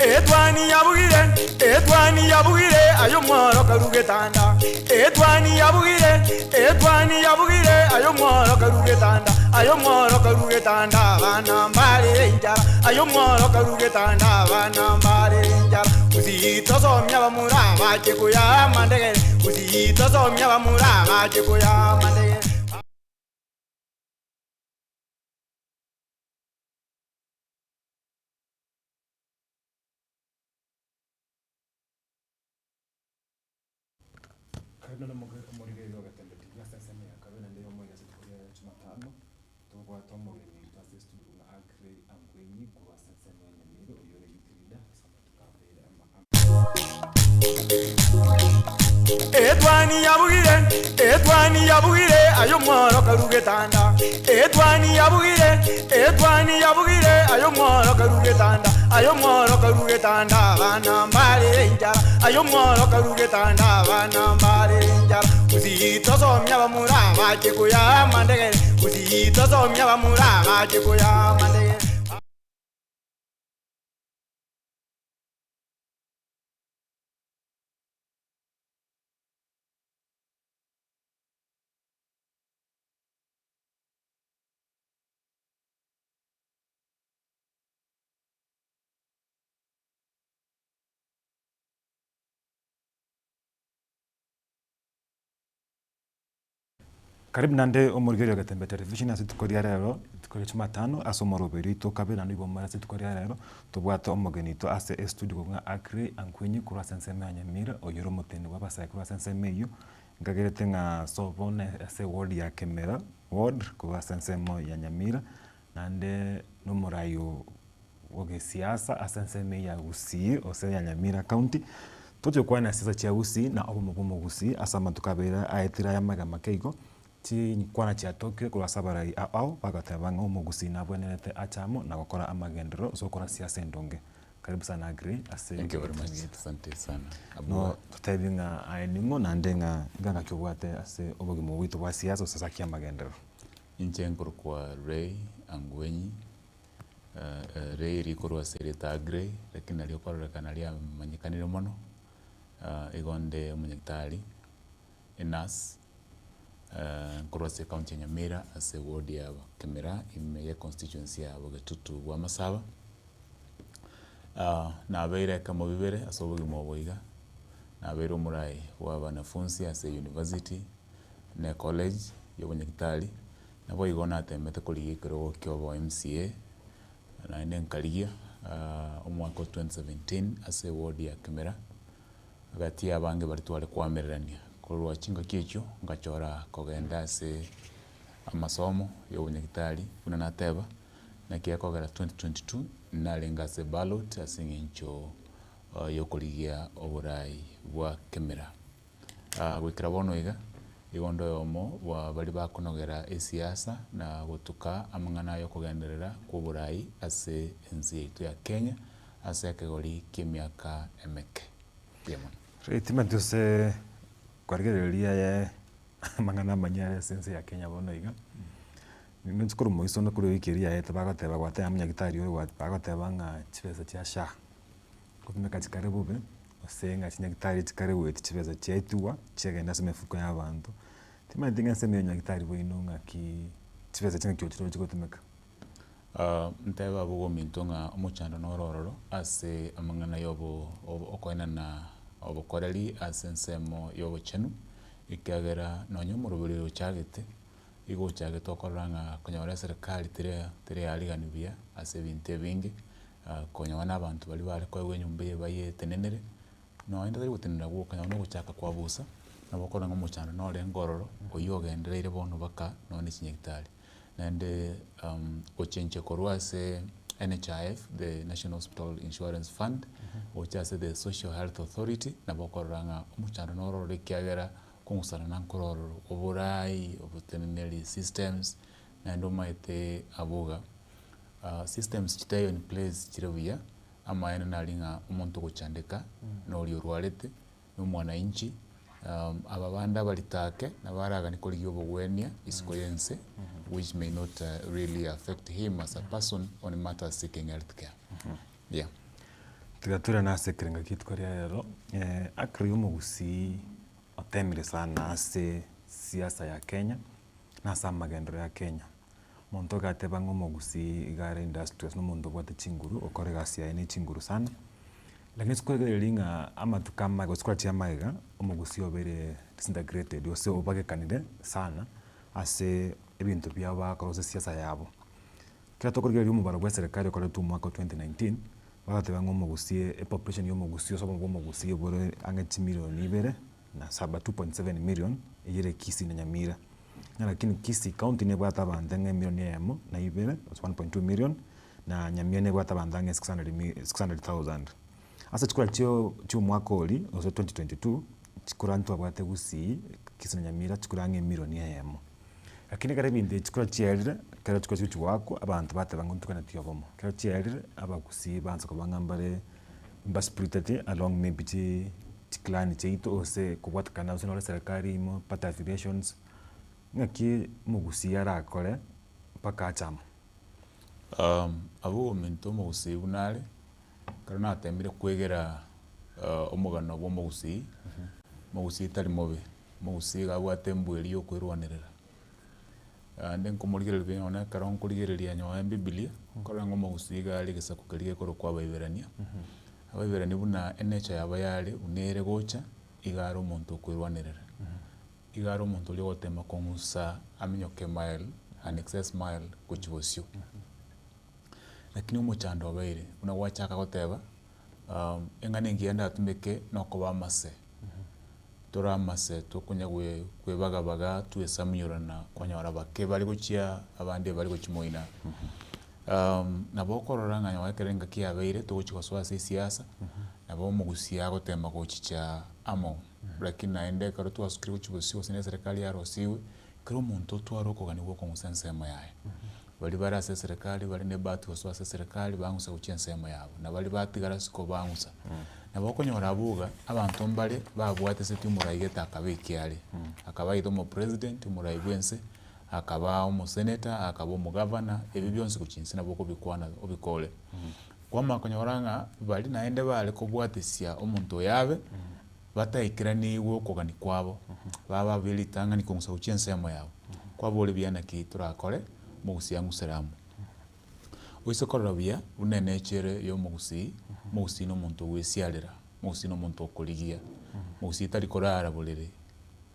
Edwani yabugire ayo mworo karugetanda. Edwani yabugire ayo mworo karugetanda. Ayo mworo karugetanda bana mbare njara. Ayo mworo karugetanda bana mbare njara. Uzito somya bamura baje kuya mandege. Uzito somya bamura baje kuya mandege. Kabla umurige yogatende tigasa sema ya kabla ndio moja sikuria ya Jumatano tugwa tomogeni twasisi tuguna agre angwenyi kwa sasa ya nyamiro yore yutirida sama tukabera Edwani yabugire ayo mworo karugetanda. Edwani yabugire ayo mworo karugetanda. Ayo mworo karugetanda bana mbare njara. Ayo mworo karugetanda bana mbare njara. Uzito somya bamura baje kuya mandege. Uzito somya bamura baje kuya mandege. Karibu nande umurigeri yogatembe television ase tukoria rero tukore Jumatano ase omoroberi tukabera nibo mara ase tukoria rero tubwate omogeni to ase studio nga Agre Angwenyi kurwa senseme ya Nyamira oyoro muteni wabasai kurwa senseme yu ngagerete nga sobone ase ward ya Kemera ward kurwa sensemo ya Nyamira nande nomurayo woge siasa ase senseme ya Gusii ose ya Nyamira county tojo kwa na siasa cha Gusii na obomogomo Gusii asama tukabera aetira ya maga makeigo ti kwana cha Tokyo kwa sabarai au bagatabanga umugusi na bwenelete achamo na gukora amagendero so kora siasa ndonge. Karibu sana Agre ase. Thank you very much. Asante sana. No tutebinga ainimo na ndenga nganga kyobwate ase obogimo witu bwa siasa sasa kia magendero. Inchenkuru kwa Ray Angwenyi. Ray rikorwa sereta Agre lakini aliokora kanalia manyikanire mono. Igonde munyetali enas Kurwase county ya Nyamira ase ward ya Kemera ime constituency ya Bogetutu wa Masaba na abeire kama bibere asobogi moboiga na abeire umurai wa wanafunzi ase university na college y'Obonyakitali na boigona atemete kuligikero kyobo MCA na nenkaligia omwaka 2017 ase ward ya Kemera gati abange baritwale kwamererania kurwa chinga kicho ngachora kogenda ase amasomo y'Obonyakitali kuna nateba na kiakogera 2022 nalenga ase ballot ase ngincho yokoligia oburai bwa Kemera gwikira bono iga igondo yomo wa bali bakonogera esiasa na gutuka amangana yo kugenderera ku burai ase enzi yetu ya Kenya ase akegori kimiaka emeke yemon Retimento se kwargereria ya mangana manyare sense ya Kenya bono iga ninchukuru moiso no kuri wikiria ete bagateba gwate Amanyagitari ori bagateba nga chibesa cha sha kutumeka chikaribu be osenga Chinyagitari chikaribu eti chibesa chetuwa chegenda se mefuko y'abantu tima ndinga se Amanyagitari bo inonga ki chibesa chinga kyochiro chikotumeka nteba bugo mintonga omuchando norororo ase amangana yobo okoina na obukoreri ase ensemo y'obuchenu ikagera nonyo murubiri ruchagete igo chagete okoranga konyora serikali tere aliganibia ase binte bingi konyona abantu bali bare kwa nyumba baye tenenere no enda tari gutenera gwo kanyona guchaka kwa busa nabokora ngomuchano nore ngororo oyogendereire bono baka none Chinyagitari nande ochenche korwase NHIF, the National Hospital Insurance Fund, which is the Social Health Authority, nabokoranga omuchando noro rekiagera kungusana nankororo oburai obuteneneri systems nando maite abuga systems chitayo in place chirebuya ama ena nalinga omuntu guchandika nori orwarete n'umwana inchi ababanda balitake nabaraga nikoli yobogwenia isikoyense which may not really affect him as a person on matters seeking health care. Yeah. Tigatura na sekerenga kitu kwa rero akri umugusi otemire sana ase siasa ya Kenya na asa magendo ya Kenya. Muntu gateba ng'umugusi igare industries n'omuntu bwate chinguru okore gasi yae ni chinguru sana. Lakini sikwegerelinga amatuka amaga osikora chia maiga umugusi obere disintegrated ose obagekanire sana ase ebintu byabo bakorose siasa yabo. Kira tokorgereria omubaro bwa serikali okoretwo mwaka 2019 bagateba ng'omugusi population y'omugusi osobo bw'omugusi obore ang'echi milioni 2.7 million eyere Kisii na Nyamira. Lakini Kisii county nebwata abande milioni 1.2 million na Nyamira nebwata abande 600,000. Asa chikura chio mwaka oli ose 2022 chikura ntu abwate Gusii Kisii na Nyamira chikura milioni 1. Lakini kare binde chikura chielire kare chikura chiu wako abantu bateba nguntukana tiyobomo. Kare chielire abagusi banza kubangambare spirited along maybe clan cheito ose kubwatakana ose nore serikali imo party affiliations ngaki mugusi yarakore paka achama. Abo minto mugusi bunale karona atemire kwegera omugano bwo mugusi mugusi tari mobe mugusi gabwate mbweri yo kwirwanirira ande nkomurigerera bino karon kurigereria nyoa Biblia kora ngo mugusi gali gisa kukerige koro kwa bayiberania abayiberani buna enecha yaba yale unere gocha igaro omuntu kwirwanirira igaro omuntu uri gotema kongusa aminyoke mile an excess mile kuchibosio lakini umuchando abaire una wachaka goteba engane ngienda atumeke nokoba mase tora mase tokunya kwebagabaga tuesamyurana kwanyora bake bali gochia abandi bali gochimoina nabo kororanga nyawa kerenga kiabeire togochiko swase siasa nabo mugusia gotema gochicha amo lakini naende karo twasukiri gochibosio sine serikali ya rosiwe kero muntu twaroko ganibwo konsensema yae bali barase serikali bali ne batu swase serikali bangusa kuchensema yabo na bali batigara siko bangusa nabo konyora abuga abantu mbale babwate se timurayigeta akabekiale akabaito mo president murayibwense akaba omu senator akaba omu governor ebi byonse kuchinsi nabo kubikwana obikole kwa makonyoranga bali naende bale kubwatesia omuntu yabe batayikira niwe okogani kwabo baba bilitanga ni kongusa kuchensema yabo kwa bole byana ki turakore mugusi yanguseramu oise korobia unene chere yo mugusi no muntu wesialira mugusi no muntu okoligia mugusi tari korara bolere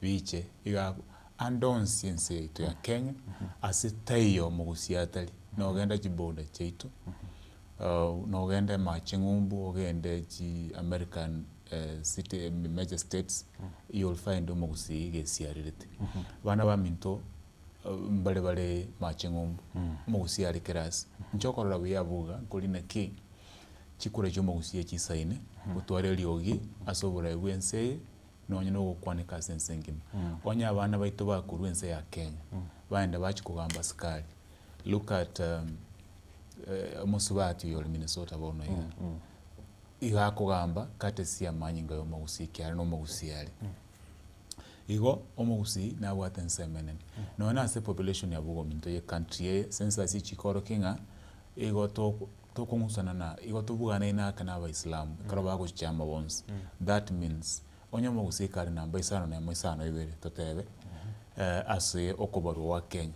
biche iga andonsiense to ya Kenya asitayo mugusi atali no genda chiboda cheito no genda machingumbu ogende chi American city major states you'll find mugusi gesiarirete bana ba minto mbale machingumbu mugusi ari kerasi nchokorora buyabuga kulina ki chikure cyo mugusi ekisaine utware lyogi asobora ebwense nonye no gukwanika sensengima onya abana baito bakurwense ya Kenya baenda bachikugamba skali look at musubati yo Minnesota bono iga kugamba katesi amanyinga yo mugusi kyari no mugusi yali igo omugusi na watensemenen no na se population ya bugo minto ye country ye census chikoro kinga igo to kungusana na igo to bugana ina kana abaislam karo bago chama bonse that means onyo mugusi kali namba isano na moisano ibere totebe ase okobaru wa Kenya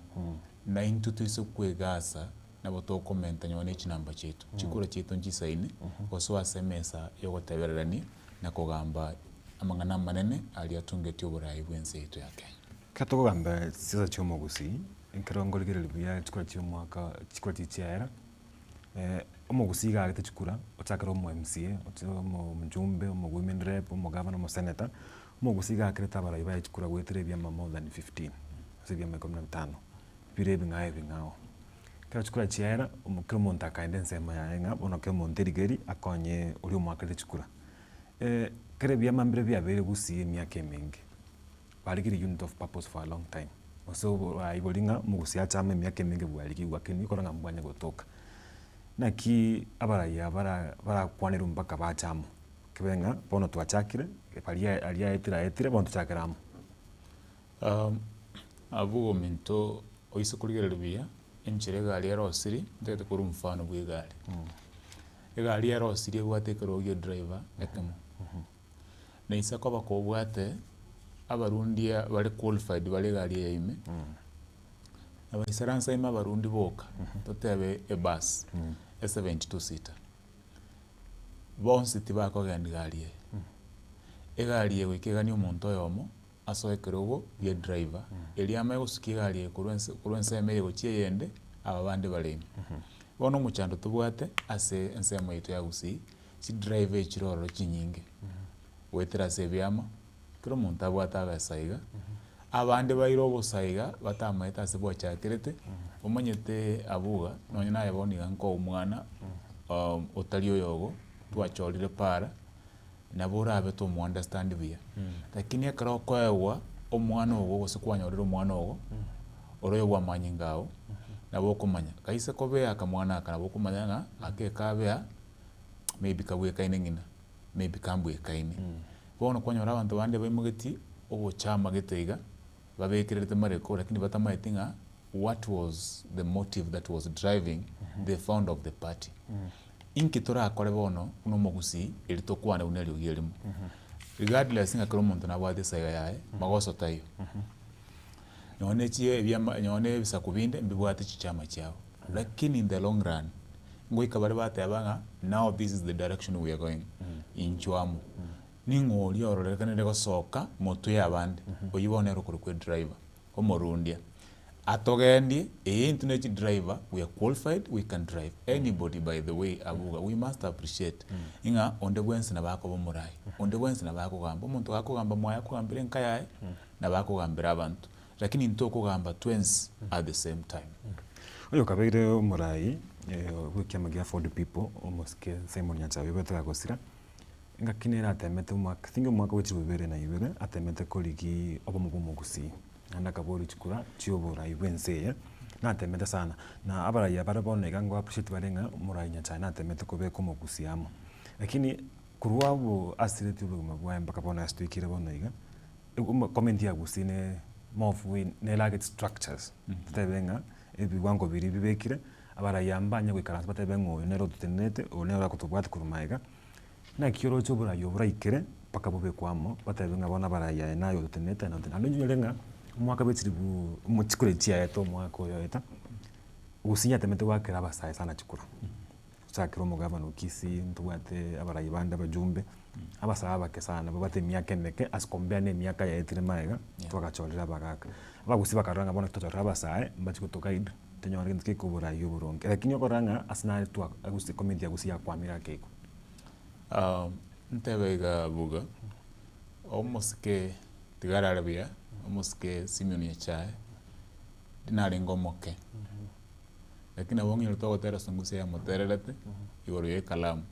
na intutu kwegasa na boto komenta nyone chinamba chetu chikura chetu nchisaine oswa semesa yogotebererani na kugamba amangana manene aliatungetio oburayi bwense yetu ya Kenya katogamba siza cyo mugusi inkerongolgerere bya chikura cyo mwaka chikura chiera omugusi gagete chikura otakara mu MCA omo mjumbe omo women rep omo governor omo senator omugusi gakreta barayi ba chikura gwetere bya more than 15 sibya 15 birebi ngao kera chikura chiera omukiro monta kaende nsema yaenga onoke monterigeri akonye uri omwakete chikura kere bya mambire bya bere Gusii emyaka emingi baligiri unit of purpose for a long time so aibolinga mugusi achama emyaka emingi bwaligi wakeni koranga mbwanya gotoka naki abaraya bara kwanira mpaka bachamo kibenga bono twachakire alia etira bono twachakiramo abugo minto oise kurigerera bia enchirega ali rosiri ndete kuri mfano bwigari egari erosirie gwatekera ogio driver ekemo na isako bakobwate abarundi bari qualified bari gari yaime abaisara nsaima abarundi boka totebe ebus e72 seater bonse tibakogenda gari egari yewe kegani omonto yomo asoekere ogo ye driver eliama egosukia gari kurwense emere gochie yende aba bande baremi bono muchando tubwate ase ensemo yitu ya gusi si driver echiroro chinyinge wetera se byama kero muntu abwata agasaiga abande bairo obosaiga batamaeta ase bwachakirete omanyete abuga nonye naye boniga nko omwana otari oyogo twachorire para nabura abe to mu understand bia lakini akaro kwaewa omwana ogo gose kwanyorera omwana ogo oroyo bwa manyingao nabo kumanya kaise kobe akamwana akanabo kumanya nga akekabea maybe kabwe kaine ngina maybe kambwe kaine bono kwanyora abantu bande baimugeti obuchama geteiga babekirete mareko lakini batamayitinga what was the motive that was driving the founder of the party inkitora akore bono uno mogusi elito kwana uneli ogirimo regardless nga kero muntu nabwate saiga yae magoso tayo nyone chie byama nyone bisakubinde mbibwate chichama chao lakini in the long run ngoika bari bate abanga now this is the direction we are going inchwamu ningoli ororeka ndego soka moto yabande oyibone rukuru kwe driver omorundia atogendi internet driver we are qualified we can drive anybody by the way abuga we must appreciate inga onde bwense na bako bomurai onde bwense na bako gamba umuntu akugamba mwaya kugambira nkayaye na bako gambira abantu lakini ntoko gamba twins at the same time oyo kabere omurai gwikiama gia for the people omoske Simon Nyanchawe betega gosira nga kinera atemete umwaka thingo mwaka wechibere na ibere atemete koligi obomugumu gusi anda kabori chikura chiobora iwense na atemete sana na abaraya baraboneka ngo appreciate barenga murai Nyanchawe na atemete kobeko mogusiamo lakini kuruwabo asirete ubuguma bwa mpaka bona astuikire bonaiga comment ya gusine mofu ne like structures tebenga ebiwango biri bibekire abarayambanya kwikaransa batebengo nero tutenete onero kutubwate kurumaiga na kioro chobura yobura ikere paka bobe kwamo batebenga bona baraya nayo tutenete na alonyo lenga mwaka betiribu muchikure chia yeto mwaka yo eta usinya temete wakera abasai sana chikura sakiro mugaba no kisi ntubwate abarayibanda bajumbe abasaba ke sana babate myaka meke asikombea ne myaka ya etire maiga twakachorera bagaka bagusi bakaranga bona tutochora abasae mbachiko tokaid tenyore ndike kubura yuburonge lakini okoranga asina twa agusi comment ya gusi ya kwamira keko ntebega buga omoske tigararabia omoske Simeon Nyanchawe dinari ngomoke lakini abongi lutoko tera sungusi ya moterelete igoro ye kalamu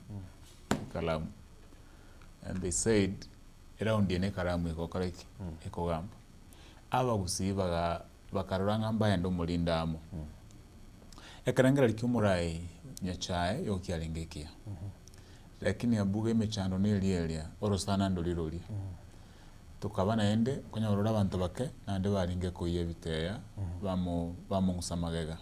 and they said around yene kalamu ikokoreki ikogamba abagusi bakaroranga mbaya ndo mulindamo ekarangera likyumurai Nyanchawe yokialengekia lakini abuga imechando nilielia orosana ndoliroli tukabana ende konya orora abantu bake nande baringe koye biteya bamungusamagega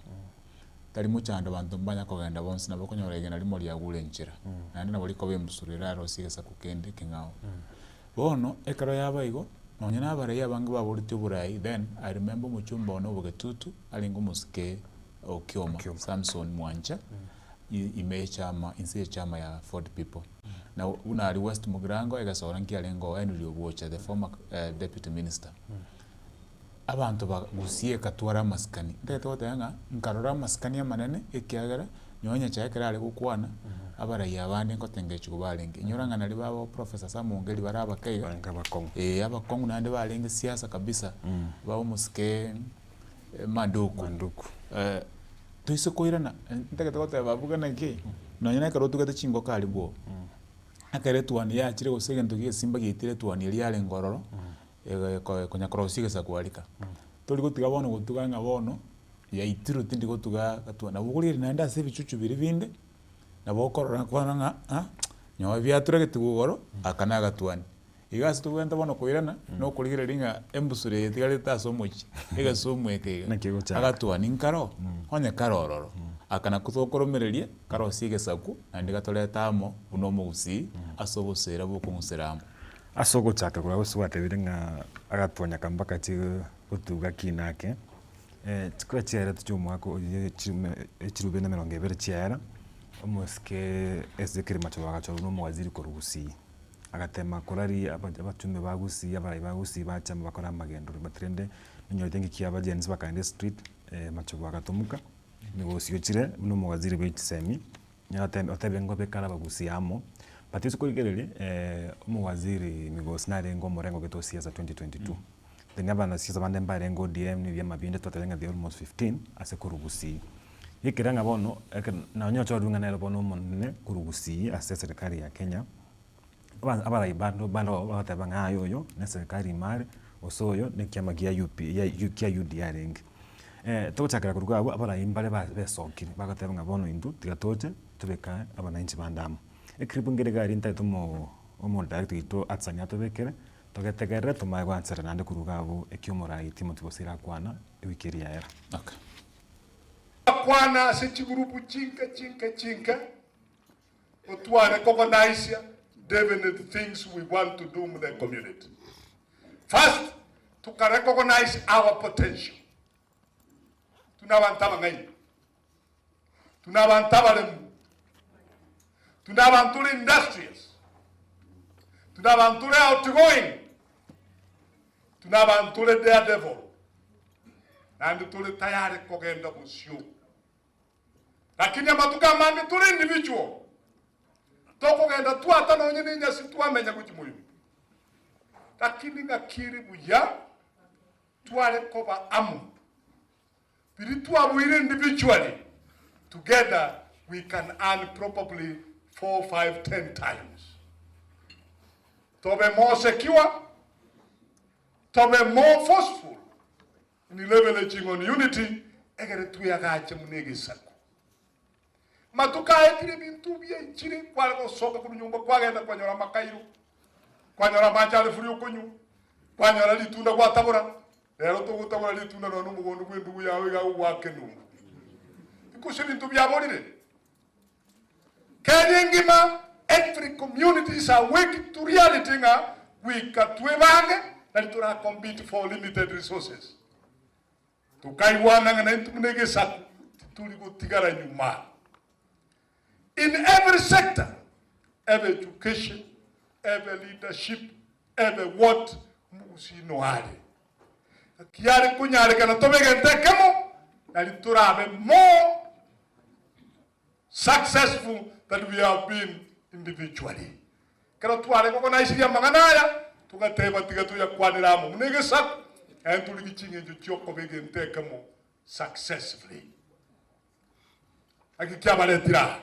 tari muchando abantu mbanya kogenda bonsi nabo konyora igena limo lya gule nchira nande nabo liko bemusurira rosigesa kukende kingao bono ekaro yabaigo nonye nabare yabange baburite burai then I remember muchumba ono bugetutu alingo musike okioma Samson Mwanja imechama inse chama ya Ford people na una ali West Mugirango egasora nkialengo Henry Obuocha the former deputy minister abantu bagusiye katwara maskani ndete wotanga nkarora maskani amanene ekiagara nyonya cyakera ali gukwana abaraya abandi nkotenge chubalenge nyoranga nali babo professor Samungeli baraba kaiga abakongo abakongo nande balenge siasa kabisa babo musike manduku tuise koirana ntakete kote bavuga nake nonyana karotu gata chingo kali bo akare tuani ya chire gosege ntugie simba gitire tuani eri ale ngororo konya korosige sakwalika toli gutiga bono gutuganga bono ya itiro tindi gutuga katwana buguri nanda se bicucu biri binde nabokorora kwananga nyo byaturage tugoro akana gatwani igasi tugenda bono koirana no kuligire ringa embusure tigale taso mochi ega somweke agatwani nkaro honya karororo akana kuthokoromereria karosi gesaku andi gatoreta amo buno mugusi asobosera bukungusiramo asogo chaka kura uswatebire nga agatonya kambaka chi gutuga kinake chikura chiara tuchumwako chirube na 20 chiara omuske ezekere machobaga choruno mwaziri korugusi agatema korari abatume bagusi abarai bagusi bachama bakora magendo batrende nyotengi kiaba jenzi bakande street machobaga tomuka migosi chire no mwaziri bechisemi nyata otabengo bekara bagusi amo Patiso kurigerere umuwaziri migosi narengo morengo geto siasa 2022 Dengaba na siasa bande mbarengo DM ni vyama binde totalenga the almost 15 ase kurugusi Yikiranga bono na onyocho runga na bono monne kurugusi ase serikali ya Kenya abara ibando bando batabanga ayoyo na serikali mari osoyo ne kyama gya UP ya UDRing tochakira kuruga abo abara imbale besokire bagatabanga bono indu tigatoche tubeka abana inchi bandamo Ekribungere gari nta tumo director ito atsanya tobekere togetegere tumaye gwansera nande kurugabo ekyomora itimo tibosira kwana ewikiria era okay kwana se chigurupu chinka otware recognize definite things we want to do with the community. First, to recognize our potential. Tunabantaba ngai. Tunabantaba lemu. Tunabanture industrious. Tunabanture outgoing. Tunabanture daredevil. And tule tayari kogenda busyo. Lakini amatuka mami tule individual. Toko genda tuata no nyini nya situa menya kuchimuyu. Lakini ngakiri buya tuale koba amu. Biri tuabuire individually. Together we can earn probably 4, 5, 10 times. To be more secure, to be more forceful in leveraging on unity, egere tuyagache munege saku. Matuka ekiri bintu bia ichiri kwa ko soka ku nyumba kwa genda kwa nyora makairu. Kwa nyora manchale furi kunyu. Kwa nyora litunda kwa tabura. Lero to gutabura litunda no mugondo kwendu yawe ga wakenu. Ikushi bintu bia bolire. Kenyingima, every communities are waking to reality nga we katwebange na litura compete for limited resources. Tukaiwana nga na intumunege saku tuli kutigara nyuma. In every sector, every education, every leadership, every what musino hali. Kiari kunyari kana tobege ntekemo na litura abe more successful than we have been individually. Kero tuare koko na isiria manganaya, tugateba tigatu ya kwaniramo. Munege sak, and tulikichinge juchoko bege ntekemo successfully. Akikiaba letira.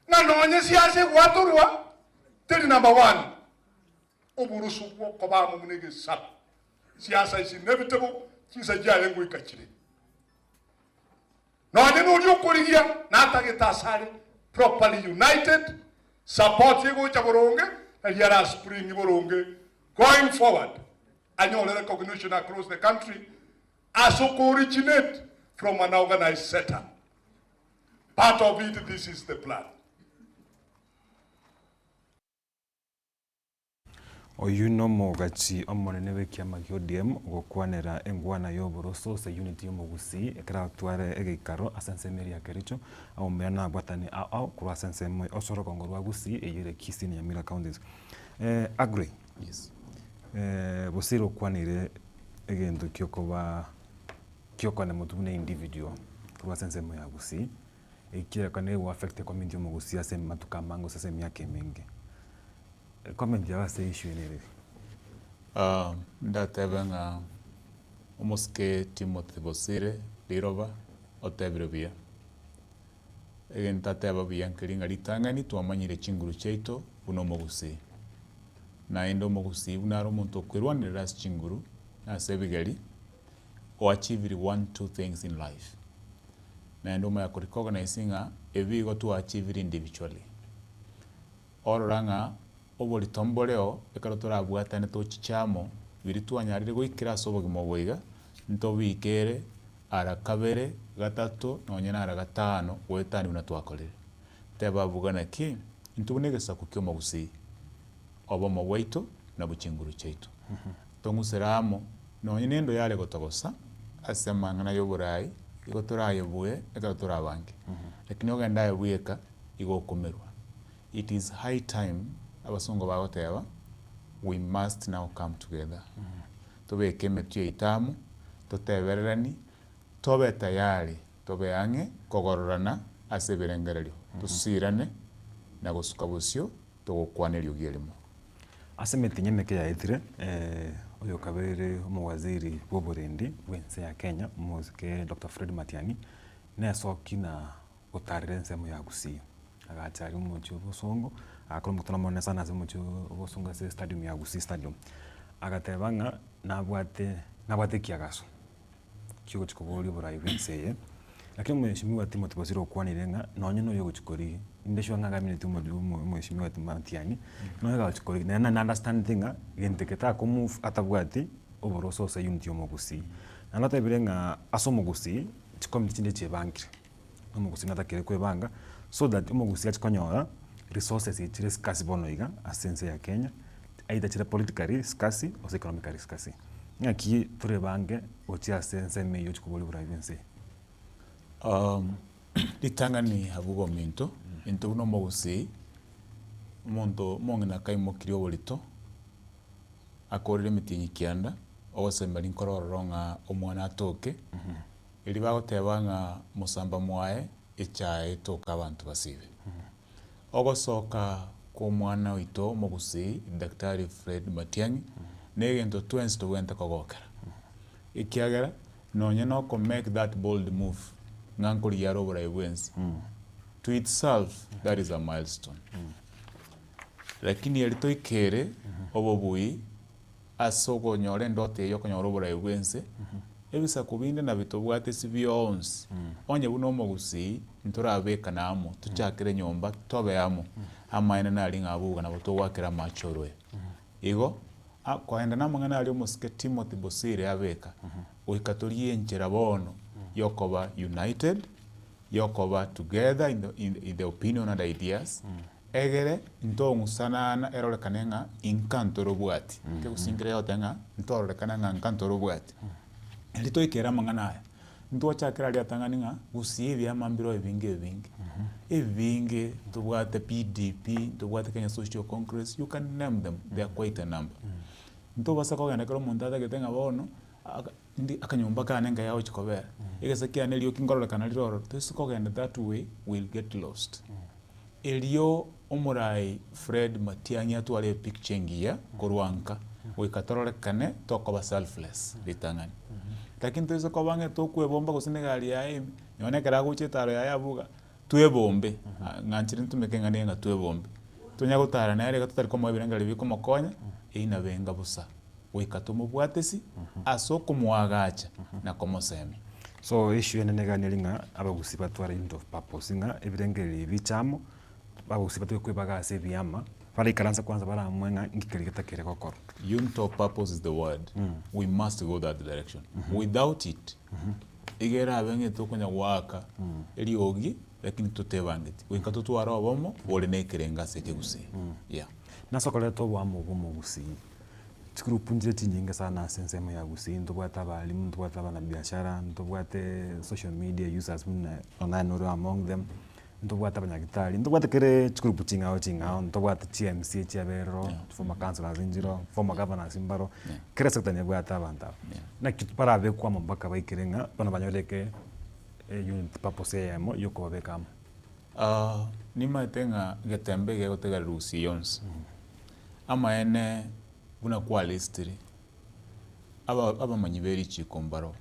Na nonye siase waturwa, teli number 1. Oburusu kobamu munege sak. Siasa is inevitable, kisa jaya ngui kachiri. Nonye nulio kurigia, nata getasari, properly united, support yego chaboronge, and yara spring boronge, going forward, and your recognition across the country, also originate from an organized setup. Part of it, this is the plan. Oyuno mogachi omonene wekiama kio DM gokwanera engwana yoboroso se unity yomugusi ekara tware egikaro asensemeri ya Kericho au meana bwatani au kura sensemo osoro kongorwa gusi eyire Kisini ya Mira counties agree yes bosiro kwanire egendo kyokone mutune individual kura sensemo ya gusi ekira kane wo affect community yomugusi ase matukamango sase myake mingi comment ya wase issue nere ndatebenga umuske Timothy Bosire Lirova otebrebia ntateba biyankiringa litangani twamanyire chinguru cheito buno mogusi na endo mogusi bunaro muntu kwirwanira chinguru na sebigeri o achieve 1-2 things in life na endo ma recognizing ebigo to achieve individually oranga oboli tomboleo ekarotora bwatane to chichamo biri twanyarire goikira sobo gimoboiga nto bikere ara kabere gatatu nonye nara gatano gwetani una twakorere teba bugana ki intubunegesa kukyo gusi obo mwaito na buchinguru chaitu tonguseramo nonye nendo yale gotogosa asemanga na yoburai igotoraye buye ekatora abange lakini ogenda yebuyeka igokomerwa. It is high time abasongo bagoteba we must now come together tobeke emetio itamu totebererani tobe tayari tobe ange kogororana ase ebirengererio tusirane na gosuka busio togokwanerio gielimo ase metinye meke yaitire oyo kabere omwaziri bw'oburendi bwense ya Kenya muzike Dr. Fred Matiang'i nesoki na gotarire ensemo ya Gusii agachari umucho bosongo akora mutana mone sana ase umucho bosongo ase stadium ya Gusii stadium agatebanga nabwate kiagaso kigo chikobori burai bwense lakini mheshimiwa Timothy Bosire okwanirenga nonye no yogochikori indeshwa nganga minute mheshimiwa Matiang'i no yogochikori na understanding genteketa ko move atabwati oboroso sa unity omogusi na natabirenga asomogusi chikomiti chinde chebangire omogusi natakere kwebanga so that omogusi achikonyora resources ichire scarce bonoiga asense ya Kenya either chire politically scarce or economically scarce ngaki turebange ochia sense meyo chikobori burai bwense litangani habugo minto into uno mogusi mondo mongena kaimo kirio bolito akorire mitinyi kianda osemeri nkororonga omwana atoke ili bagotebanga musamba mwae echae toka abantu basibe ogosoka ko mwana oito mogusi Dr. Fred Matiang'i negento twensi togwenta kogokera ikiagera nonye no ko make that bold move ngankori yaro burai bwensi to itself that is a milestone lakini elito ikere obobui asogo nyore ndote yo konyoro burai bwensi ebisa kubinde na bitobwate sibyonsi onye buno mogusi nturabeka namo tuchakire nyomba tobe amo amaine nali ngabuga na butowakira machorwe igo kwaenda namangana ali omusike Timothy Bosire abeka oikatorie enchera bono yokoba united yokoba together in the opinion and ideas egere ntongusanana erorekanenga inkantoro bwati kegusingire yotenga ntororekananga inkantoro bwati elito ikera mangana aya ntwachakira ali atanganinga gusibi amambiro ebinge tubwate PDP tubwate Kenya Social Congress you can name them they are quite a number ntobasa kogenda kero montada getenga bono ndi akanyomba kanenga yawo chikobera egesekia nelio kingororekana liroro tusikogenda that way will get lost elio omurai Fred Matiang'i atwale picture ngia korwanka wikatororekane tokoba selfless litangani lakini tusikobange tokwebomba kusinegali yae nyonekera guchitaro ya yabuga twebombe nganchiri ntumekenga nenga twebombe tunya gutara na yare tutari komo ebirenga biko mokonya ina benga busa wikatomo bwatesi asoko mwagacha na komosemi so issue eneneganiringa abagusi batwara into purpose nga ebirengeri bichamo bagusi batwekwebaga se byama bali karanza kwanza bara mwenga ngikirigeta kere kokoro unto purpose is the word we must go that direction without it igera abenge tokonya waka eliogi lakini tutebangeti wikatutwara obomo bole nekirenga sekegusi yeah nasokole to bwamo bomugusi chikuru punjire tinyinga sana sensemo ya Gusii ndobwata abalimu ndobwata abana biashara ndobwate social media users online or among them ndobwata abanyagitari ndobwate kere chikuru puchinga ndobwate TMC chabero former councillors injiro former governors imbaro kere sector nyabwata abanta na kitu para be kwa mbaka baikirenga bana banyoreke unit purpose yamo yoko bekam nima tenga getembe ge gotega rusi yons ama ene buna kwa listri aba manyiberi chikombaro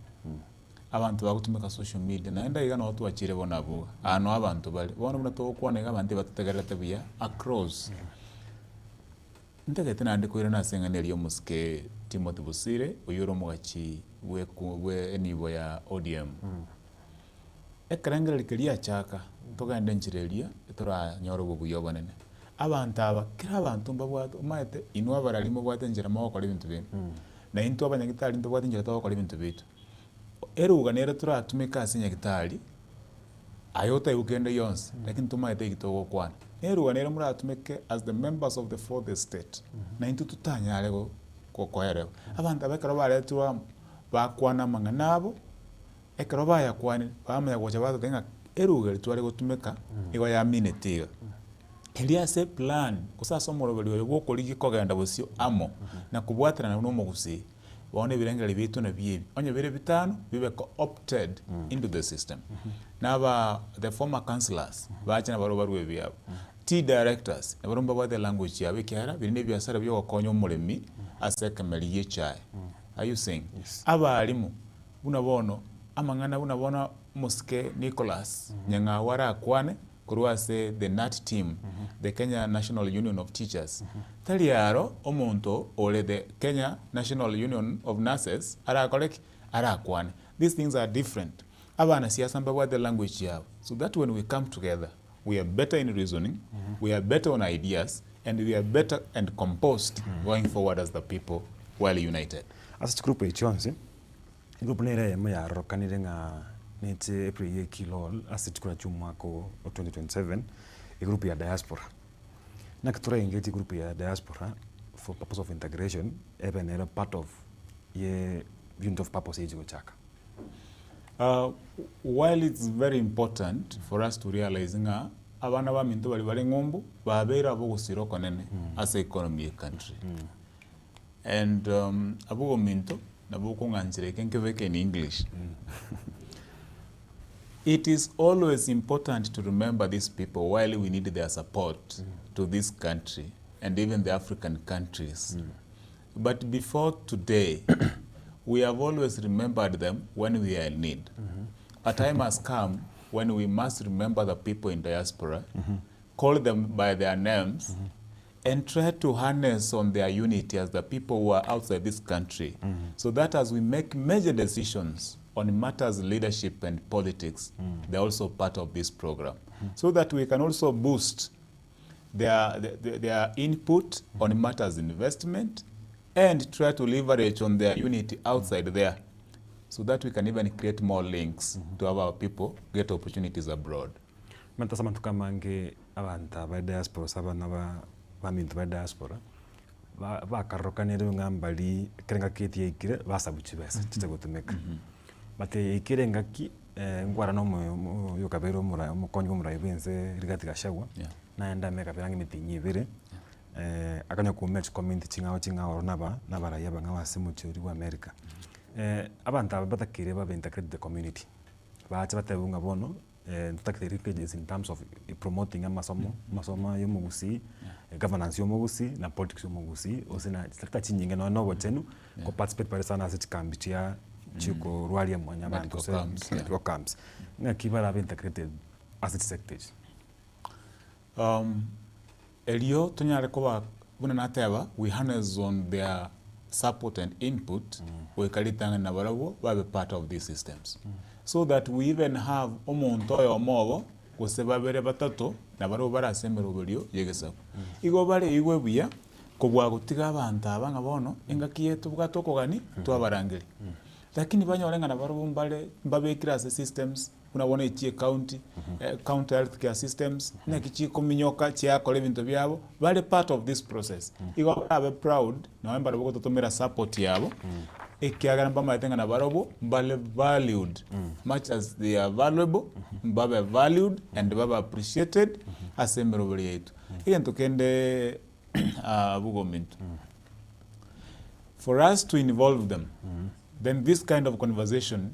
abantu bagutumika social media naenda igana watu wachire bona buga ano abantu bali bona buna to kwanega abantu batutegerete biya across ndagete nandi kwira nasenga neliyo muske Timothy Bosire uyuro mugachi we enibo ya ODM ekarangera likelia chaka togende nchirelia etora nyoro bubuyo bonene abantu aba kira abantu mbabwato maete inwa baralimo bwate njira mako kali bintu bintu na into abanyagitari ndo bwate njira to kali bintu bitu eruga nere turatumika ase nyagitari ayota ukende yonse lakini tumaite igitogo kwana eruga nere muratumike as the members of the fourth estate na into tutanyare kokoereba abantu abekero baretwa bakwana manganabo ekero bayakwane bamanya gocha batatenga eruga tware gutumika igo ya minetiga eliase plan kusasa omoroberi oyo gwokorigi kogenda bosio amo na kubwaterana n'omugusi baone birengeri bitu na biebi onye bire bitano bibe opted into the system naba the former councillors bacha na barobarwe byabo T directors na baromba ba the language yabe kyara birine byasara byo gokonya omuremi asekemeri yechai are you saying yes. Abalimu buna bono amangana buna bono Muske Nicholas nyanga wara kwane kurwase the NAT team the Kenya National Union of Teachers taliaro omonto ole the Kenya National Union of Nurses ara correct ara kwane these things are different abana siasa mbabwa the language yao so that when we come together we are better in reasoning we are better on ideas and we are better and composed going forward as the people well united as a group echonse group nere ya rokanire nga nete April ye kilol as tukuna chumako 2027 group ya diaspora na kitura engage group ya diaspora for purpose of integration even era part of ye unit of purpose ejigo chaka while it's very important for us to realize nga abana ba minto bali ngombo babera abo gusiro konene as a economy country and abo minto na boko nganjire kenkeveke in English it is always important to remember these people while we need their support to this country and even the African countries but before today we have always remembered them when we are in need a time has come when we must remember the people in diaspora call them by their names and try to harness on their unity as the people who are outside this country so that as we make major decisions on matters leadership and politics they're also part of this program so that we can also boost their input on matters investment and try to leverage on their unity outside there so that we can even create more links to have our people get opportunities abroad. Mentasama tukamange abanta ba diaspora sabana ba mintu ba diaspora ba karokanire ngambali kerenga kiti ikire basabuchi bese titegotumeka bate ikire ngaki ngwara no yokabero mura mukonyo mura ibenze rigati gashagwa naenda meka birangi mitinyi ibire akanya ku match community chingao naba yaba ngawase muchuri wa America abanta batakire ba integrate the community bacha batabunga bono tutakire pages in terms of promoting masomo yomugusi governance yomugusi na politics yomugusi osina sekta chinyinge no wotenu ko participate pale sana zikambi chia chiko rwali mwanya bantu medical camps na kibara ba integrated as it sectors elio tunyare ko buna nateba we harness on their support and input we kalitanga na barabo babe part of these systems so that we even have omuntu oyo mobo kusebabere batato na barabo barasembero bulio yegesa igo bare igwe buya kobwa gutiga abantu abanga bono engakiye tubgatoko gani twabarangiri lakini banyorenga na barabo mbabe class systems unabona ichie county county health care systems na kichi kominyoka chiako lebinto byabo bali part of this process igo abe proud na wemba bako totomera support yabo ekiagara mbama yatenga na barobo mbale valued much as they are valuable mbabe valued and mbabe appreciated asembero bali yetu igento kende bugominto for us to involve them then this kind of conversation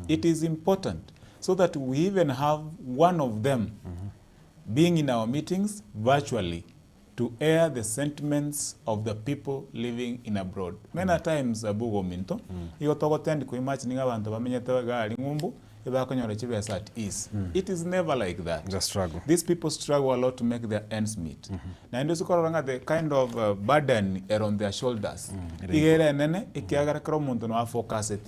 it is important so that we even have one of them being in our meetings virtually to air the sentiments of the people living in abroad. Many times abugo minto iyo togo tend ku imagine abantu bamenyete gali ngumbu ebakonyora chibesa at ease. It is never like that. It's a struggle. These people struggle a lot to make their ends meet. Na ndio sikoranga the kind of burden around their shoulders. Igere nene ikiagara kro muntu no focus it.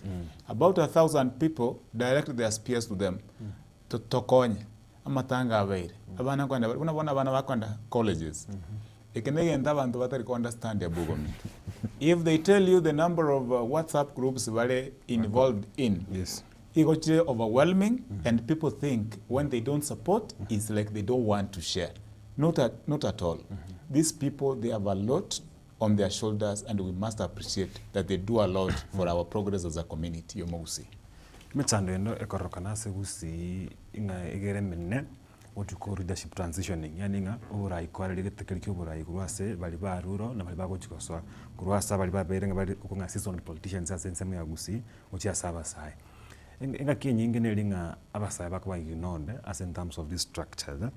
About 1,000 people direct their spears to them to tokonye amatanga abaire. Abana kwanda unabona abana bakwanda colleges. Ikenege ndabantu batari ko understand ya bugo minto. if they tell you the number of WhatsApp groups were involved in, Yes. it's overwhelming, and people think when they don't support, it's like they don't want to share. Not at all. These people, they have a lot on their shoulders, and we must appreciate that they do a lot for our progress as a community. Yomogusi. Mechando eno ekorokana segusi inga igere minne otuko leadership transitioning yani nga urai kwari getekeliki urai kurwase bali baruro na bali bagochikoswa kurwasa bali baberenga bali kunga seasonal politicians asensemu ya gusi uchi asaba sai inga kinyingi nelinga abasai bakwa ignored as in terms of this structure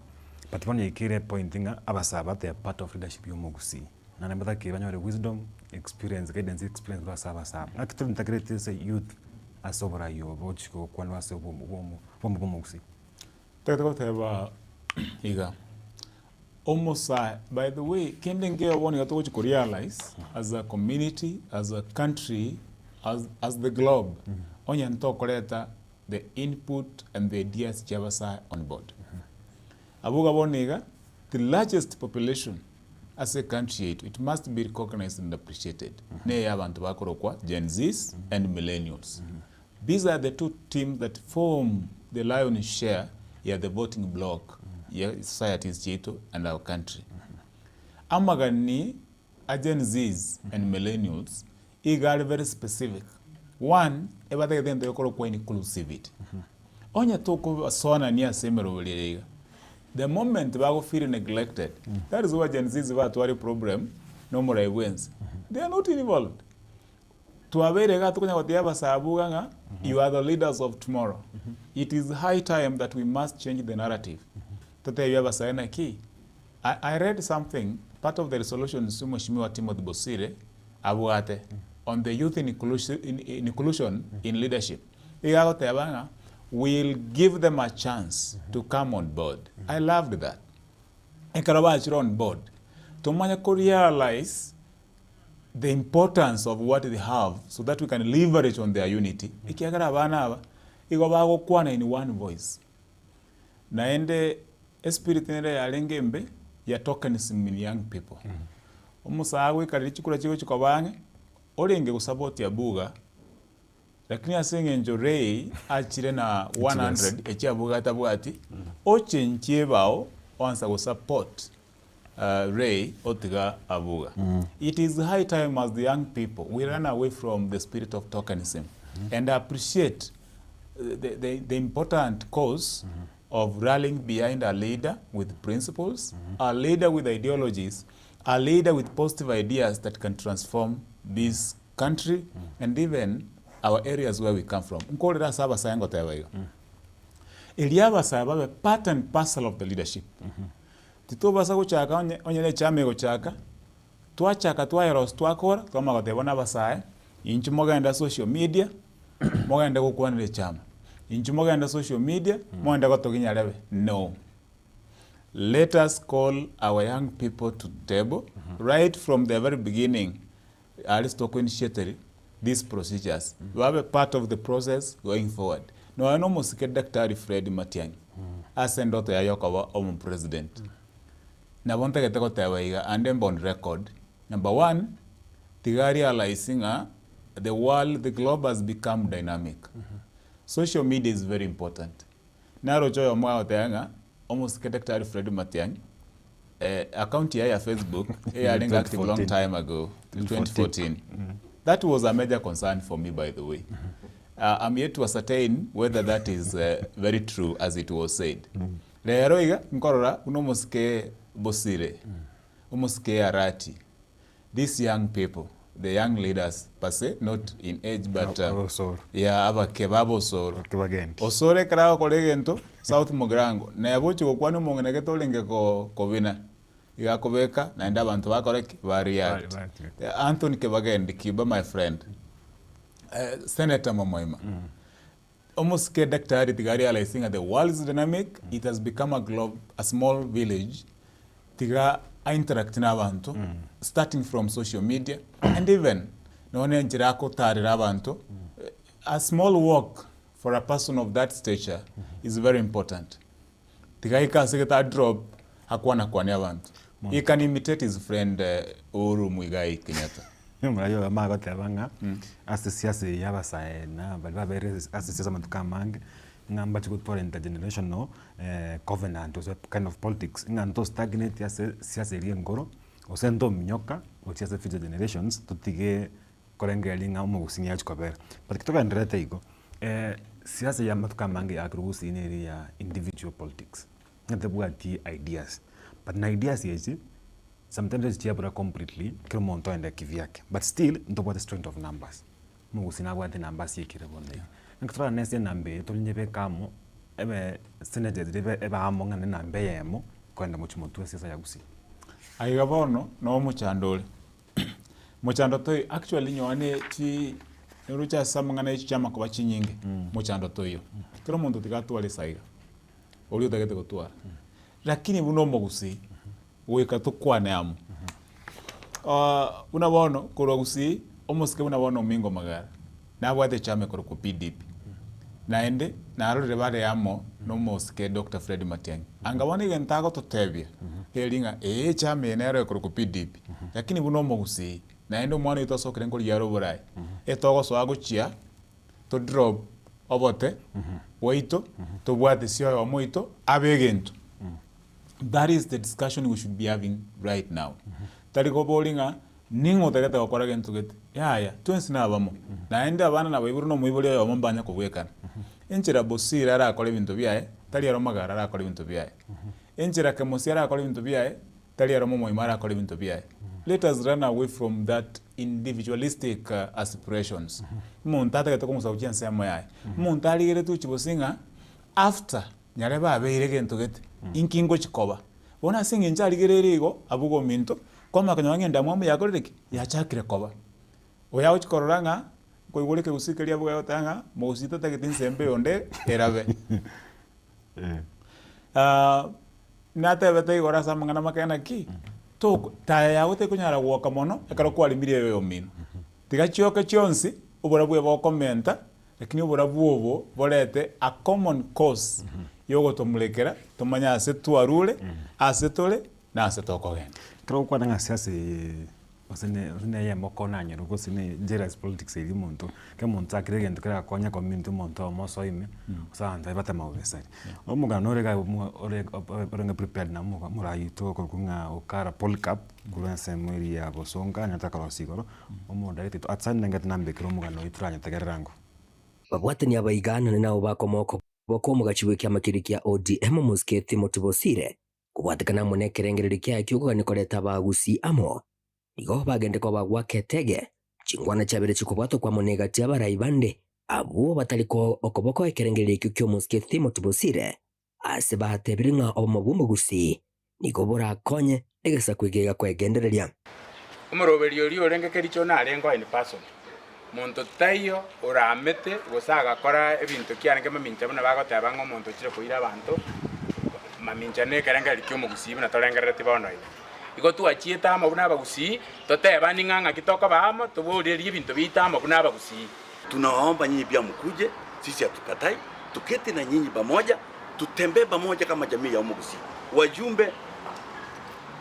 but when you kire pointinga abasaba they are part of leadership yomogusi na nembata kibanyore wisdom experience guidance experience basaba saba akitu integrate say youth asobora yo bochiko kwanwa se bomogusi Teva iga almost by the way kendenge one got to realize as a community, as a country, as the globe onye ntokoleta the input and the ideas javasa on board abuga boniga the largest population as a country it must be recognized and appreciated ne abantu bakorokwa Gen Zs and millennials these are the two teams that form the lion's share the voting bloc societies chito and our country amagani Gen Zs and millennials are very specific. One, everything then they call it inclusivity. Onye toko sona ni asemero waliega. The moment bago feel neglected, that is why Gen Zs have a problem. No more wins. They are not involved. To averega tukonya watiaba sabuganga, you are the leaders of tomorrow. It is high time that we must change the narrative. Tote you have a sign key. I read something, part of the resolution Sumo Shimiwa Timothy Bosire, abuate, on the youth inclusion in leadership. We'll give them a chance to come on board. I loved that. And Karabach on board. To realize the importance of what they have so that we can leverage on their unity. In one voice. Naende spirit nere ya lengembe ya tokenism in young people. Umusawe kalichukula chiko chikobange olenge kusupport ya buga lakini asenge njorei achire na 100 echa buga tabwati ochenchie bao onsa go support Ray otiga abuga. It is high time as the young people we run away from the spirit of tokenism and appreciate the important cause of rallying behind a leader with principles, a leader with ideologies, a leader with positive ideas that can transform this country and even our areas where we come from. Nkolera saba sayango tayawayo. Eliaba saba part and parcel of the leadership. Tito basa kuchaka onyele chame kuchaka. Tuachaka tuairos tuakora kama gotebona basaye. Inchi mogenda social media, mogenda kukwanile chama. Inchi mogenda social media, mogenda gotoginya lebe. No. Let us call our young people to the table right from the very beginning. Aristotle initiated these procedures. We have a part of the process going forward. No, I know Musike Dr. Fred Matiang'i. As a daughter Yayokawa Omo president. Na bonta keteko tawaiga and then on record. Number one, tiga realizing the world, the globe has become dynamic. Social media is very important. Naro choyo mwa otayanga almost Dr. Fred Matiang'i. Account ya Facebook, active long time ago, 2014. That was a major concern for me, by the way. I'm yet to ascertain whether that is very true, as it was said. Leroiga, nkorora, unomuske Bosire, umuske Arati. These young people, the young leaders, per se, not in age, but aba kebabo soro. Osore krao kolegento, South Mogrango. Na yabuchi kukwanu mongenegeto linge kovina. Igakobeka na enda bantu bakoreke react. Anthony Kebagende Kiba, my friend, Senator Momoima. Almost daktari tigari realizing that the world is dynamic. It has become a small village. Tiga interact na abantu, starting from social media, and even none njirako tari abantu. A small walk for a person of that stature is very important. Tiga ikasegeta drop hakuwa na kwani abantu. He can imitate his friend Uhuru Muigai Kenyatta. murayo magotebanga ase siasa yabasaena bali babere ase siasa matukamange ngamba chikutwara intergenerational covenant or kind of politics nganto stagnate ase siasa iri ngoro osendo mnyoka ochiase future generations tutige korengelinga umugusinya chikobera but kitoka ndirete iko siasa ya matukamange akrugusi iri ya individual politics ngatebwati ideas but na ideas yezi sometimes it's jabra completely kero monto enda kivyake but still ndo the strength of numbers mugusina bwate numbers yekire bonde nkatora nese nambe tolinyebe kamo ebe senators ebe amonga ne nambe yemo kwenda muchimotu sisa yagusi aiga bono no muchandole muchando toy actually nyone ti rucha samangana chama kwa chinyinge muchando toyo kero muntu tigatwale saiga oli utagete gutwara lakini buno mugusi weka tukwane amu unabono kurogusi omusike unabono mingo magara nabwate chame koro ku PDP naende narore bare amo no musike Dr. Fred Matiang'i angabone gentago tutebia helinga chame nero koro ku PDP lakini buno mugusi naende umwana itosokere ngori yaro burai etogo so aguchia to drop obote waito to bwate sio omoito abegento. That is the discussion we should be having right now. Tariko bolinga ningo tagata gukora gentu gete. Ya twensi na bamo. Naende abana na bayiburu no muibuli yo mambanya kugwekana. Enchira bosira ara akora ibintu byae, tali aro magara ara akora ibintu byae. Enchira kemosi ara akora ibintu byae, tali aro momo ara akora ibintu byae. Let us run away from that individualistic aspirations. Muntata gato kumusa uchianse amo yae. Muntali gere tu chibosinga after nyareba abeire gentu gete. Inkingo chikoba bona singe njali gererigo abugo minto koma kanywange ndamwe yakorereki yachakire koba oya uchikororanga koigoleke usikeria buga yotanga mosita tagitinsembe onde erabe nata beta igora samangana makana ki to taya wote kunyara gwoka mono ekaro kwalimire yo mino tigachioka chionsi ubora bwe bokomenta lakini ubora bwobo bolete a common cause yogo tomulekera tomanya ase twarule ase tole na ase tokogenda kro kwa nga siasa osene ya mokona nyero gosine jealous politics iri muntu ke muntu akirege kra konya community muntu moso ime usanda bata mawesari omugano rega orenga prepared na murayi to kunga okara polcap kulense mwiri ya bosonga nyata karosigoro omoda ito atsanda ngati nambe kro mugano itranya tegerango babwatani abaigana nao bakomoko boko mugachiwe kya makiri kya ODM muskete motubosire kubwatikana munekerengereri kya kyugo nikoleta bagusi amo nigo bagende kwa bagwa ketege chingwana chabere chikubwato kwa munega tyabara ibande abo bataliko okoboko ekerengereri kyo muskete motubosire ase batebiringa omubumbu gusi nigo bora konye egesa kwigega kwegendereria umuroberi ori orengekeri chona arengo in person muntu tayo uramete gusaga kora ebintu kyange maminja bana bagoteba ngo muntu chire kuira abantu maminja ne karanga likyo mugusibi na torengerera tibono igo tu achieta amabuna bagusi toteba ninganga kitoka bamo tubulirie ebintu bita amabuna bagusi. Tunawaomba nyinyi pia mkuje, sisi hatukatai, tuketi na nyinyi pamoja, tutembee pamoja kama jamii ya Umugusi. Wajumbe,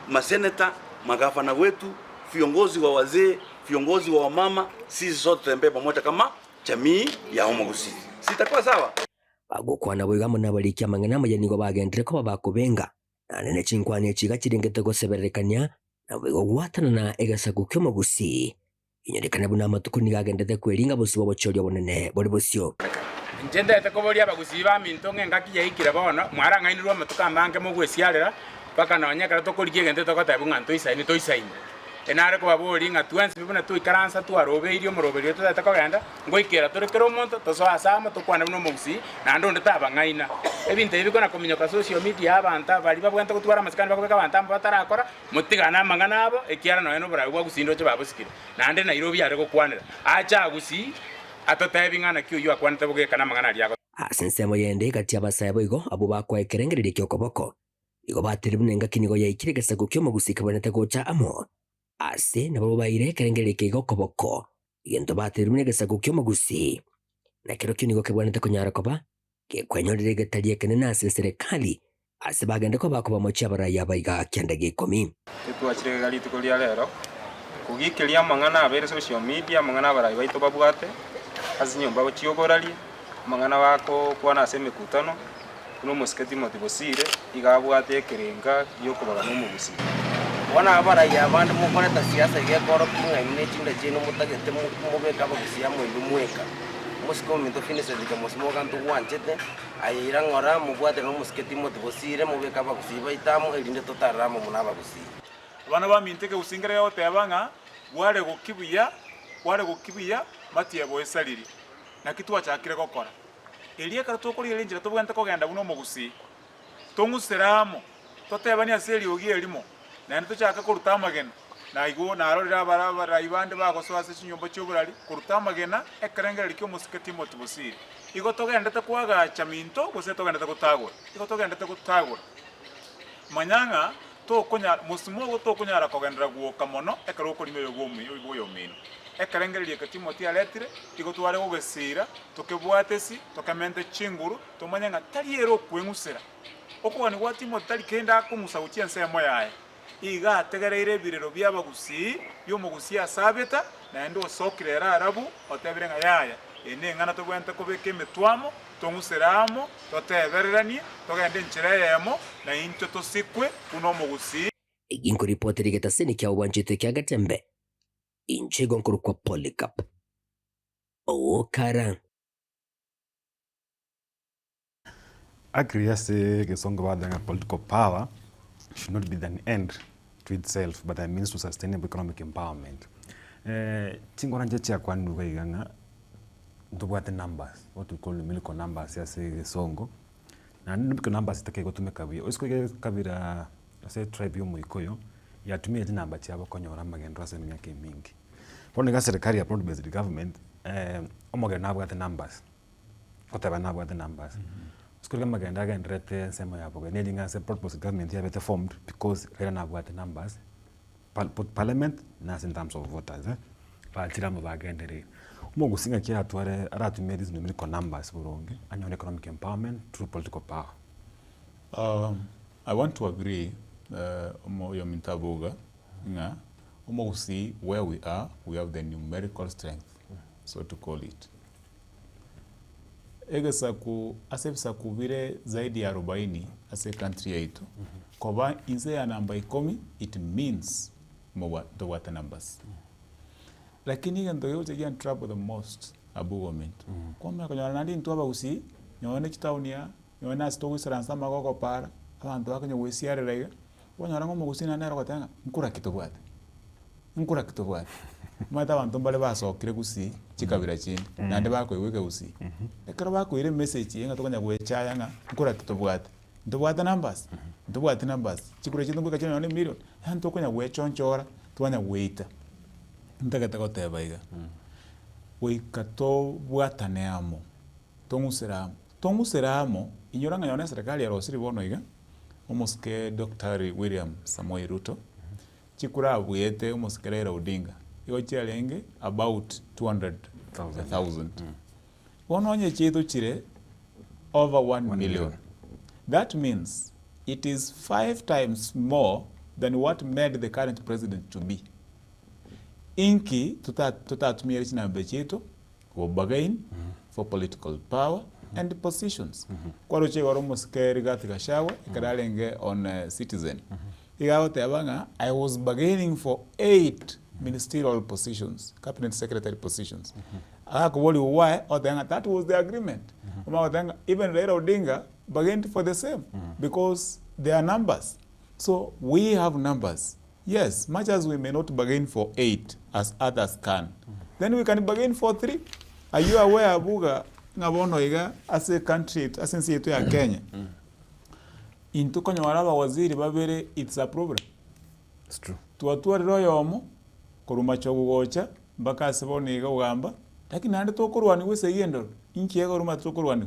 maseneta, magavana wetu, viongozi wa wazee, viongozi wa wamama, sisi sote tutembee pamoja kama jamii ya Umugusi. Sitakuwa sawa? Bagukwana bwigamo nabalikia mangana majanigo bagendere ko bakubenga. Nane chinkwane chiga chiringete goseberekanya na bwigo gwatana na egasa gukyo Mugusi. Inyerekana buna matuku nigagendete kweringa busi bobochoryo bonene bori busyo. Njendete ko bori abagusi ba minto ngengaki yahikira bono mwaranga inirwa matuka mange mugwesiarera paka nonyekara to korikie gendete ko tabunga ntoisaini toisaini. Enare ko babori nga twensi bibuna tu ikaransa tu arobeirio moroberio to tata kogenda ngoikera turekero omonto toso asama tukwana buno Mugusi na ndo ndetaba ngaina ebintu ebiko na kominyoka social media abantu bali babwenta kutwara masikani bakobeka abantu batarakora mutigana mangana abo ekiara no eno bra Gusindo cyo babusikira nande Nairobi are gukwanira acha Gusi atotebingana kyo yo akwanita bugeka na mangana ali yako asensemo yende kati abasayabo igo abo bakwa ekerengerere kyokoboko igo batiribunenga kinigo yaikirigesa gukyo Mugusi kabonete gocha amo ase nabo baire ekerengerere kigokoboko igento batiribunegesa gukyo Mugusi na kero kinigo kebonete kunyara koba ke kwenyorere getalie kenena ase serikali ase bagende ko bakoba mochi abaraya baiga kyandage 10 twachire gali tukolia lero kugikiria mang'ana abere social media mang'ana barai baito babwate ase nyomba gochiogoraria mang'ana bako kwana ase emekutano kuno Omosiketi Timothy Bosire iga abwate ekerenga giokobaga n'omogusi wana abarai abande mukoreta siasa igekoro kung'aimune chinda chino mutagete mubeka abagusi amwe mweka musiko minto finise dika musimo kantu wanchete ayira ng'ora mubwate n'Omosiketi Timothy Bosire mubeka abagusi baitamo erinde totaramo muna abagusi bana baminteke usingere yote abanga wale gukibia matie boesaliri na kitu achakire gokora elie kara tokori elinjira tobwente kogenda buno omogusi tonguseramo totebania aseri ogi elimo na nto chaka kuruta amagena na igo narorira barabara ibande bagosoa ase chinyomba chioburari kuruta amagena ekerengera likyo Omosiketi Timothy Bosire igo togendete kwagacha minto gose togendete gutagura igo togendete gutagura manyanga tokonya musimo go tokonyara kogendera guoka mono ekero okorime yo mino ekerengererie ke Timothy aletire igo tware gogesira tokebwatesi tokamente chinguru tomanyanga tariero kwengusera okogani gwa Timothy tari kenda kumusa guchia nsemo yaye iga ategereire birero by'abagusi y'omugusi asabeta na endo osokirera arabu otebirenga yaya ene ngana tobwente kobeka emetwamo tonguseramo totebereranie togende nchira yemo na into tosikwe kuno omogusi iginkuripoteri getaseni kia uwanjite kia Gatembe inchego nkuru kwa Polycarp Okara Agri ase gesongo badanga political power should not be an end to itself but a means to sustainable economic empowerment. Chingona njecha kwa nduga iganga ndubwate numbers what we call numerical numbers yase gesongo na numerical numbers take gotumeka byo usikwe kabira ase tribe yo muikoyo yatumia ati namba cyabo konyora magendo ase myaka mingi pone ga serikali ya broad based government omoge nabwate numbers otaba nabwate numbers usikwe magenda ga ndrete nsemo yabo ga nelinga ase broad based government ya bete formed because rera nabwate numbers parliament na in terms of voters batira mu bagendere umugusinga kia atware aratumia these numerical numbers buronge anyone economic empowerment through political power. I want to agree omo mintabuga nga omo see where we are, we have the numerical strength, so to call it. Egesaku asefisa kubire zaidi ya 40 ase country yetu. Koba inse ya namba 10 it means more the water numbers. Lakini ngando yote ya trouble the most abu government. Kwa mwa kanyana nandi ntu abagusi nyone chitaunia nyone asitogu saransa magoko para abantu bakanyo wesiare rega wanyara ngo mugusi na nero katanga nkura kitobwate mata abantu mbale basokire gusi chikabira chindi nande bakoiweke gusi ekero bakoire message yenga tokanya gwechaya nga nkura kitobwate ndobwate numbers chikure chindu ngika chino ne million hanto konya gwechonchora twanya gweita ndagata gotebaiga wikato bwataneamo tonguseramo inyoranga yone serikali ya rosiri bono iga omoske Dr. William Samoei Ruto chikura buyete omoske Raila Odinga igo chirenge about 200,000 bono onye chitu chire over 1 million. That means it is 5 times more than what made the current president to be. Inki tutatumia chinambe chetu kubagain for political power and positions. Kwa roche goro muskeri gatika shawa ikaralenge on Citizen. Igawote abanga I was bargaining for 8 ministerial positions, cabinet secretary positions. Akuboli why otanga that was the agreement. Even Raila Odinga bargained for the same because there are numbers. So we have numbers. Yes, much as we may not bargain for 8 as others can, then we can bargain for 3. Are you aware, Abuga, ngabono iga as a country, as in yetu ya Kenya? Into konyo waraba waziri babere, it's a problem. It's true. Tuatua royomo, kurumacho gugocha, baka asiboni iga ugamba, lakini hande tokuruwani wese yendo, inchi ega uruma tokuruwani.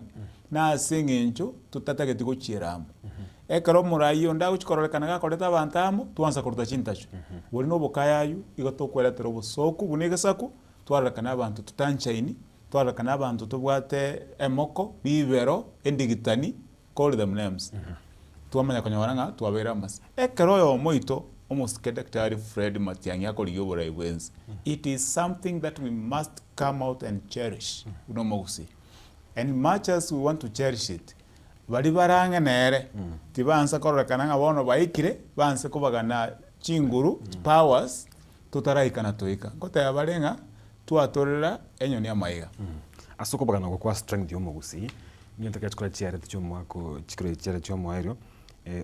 Na asinge incho, tutatake tiko chiramu. Ekaro murayo nda uchikorolekana gakoreta bantamo twanza kuruta chintacho buri no bokayayu igoto kweretera obusoku bunege saku twarrekana abantu tutanchaini twarrekana abantu tubwate emoko bibero endigitani call them names twamanya konyoranga twabera mas ekero yo moito omusike Daktari Fred Matiang'i akorigia oborai bwensi. It is something that we must come out and cherish uno mogusi. And much as we want to cherish it, bari barange nere tibansa kororekana nga bono baikire banse kubagana chinguru powers tutaraikana toika ngotaya barenga twatorera enyoni amaiga asoko bagana kwa strength yomugusi nyenta kachukura chiare cyomwako chikiro chiare cyomwairo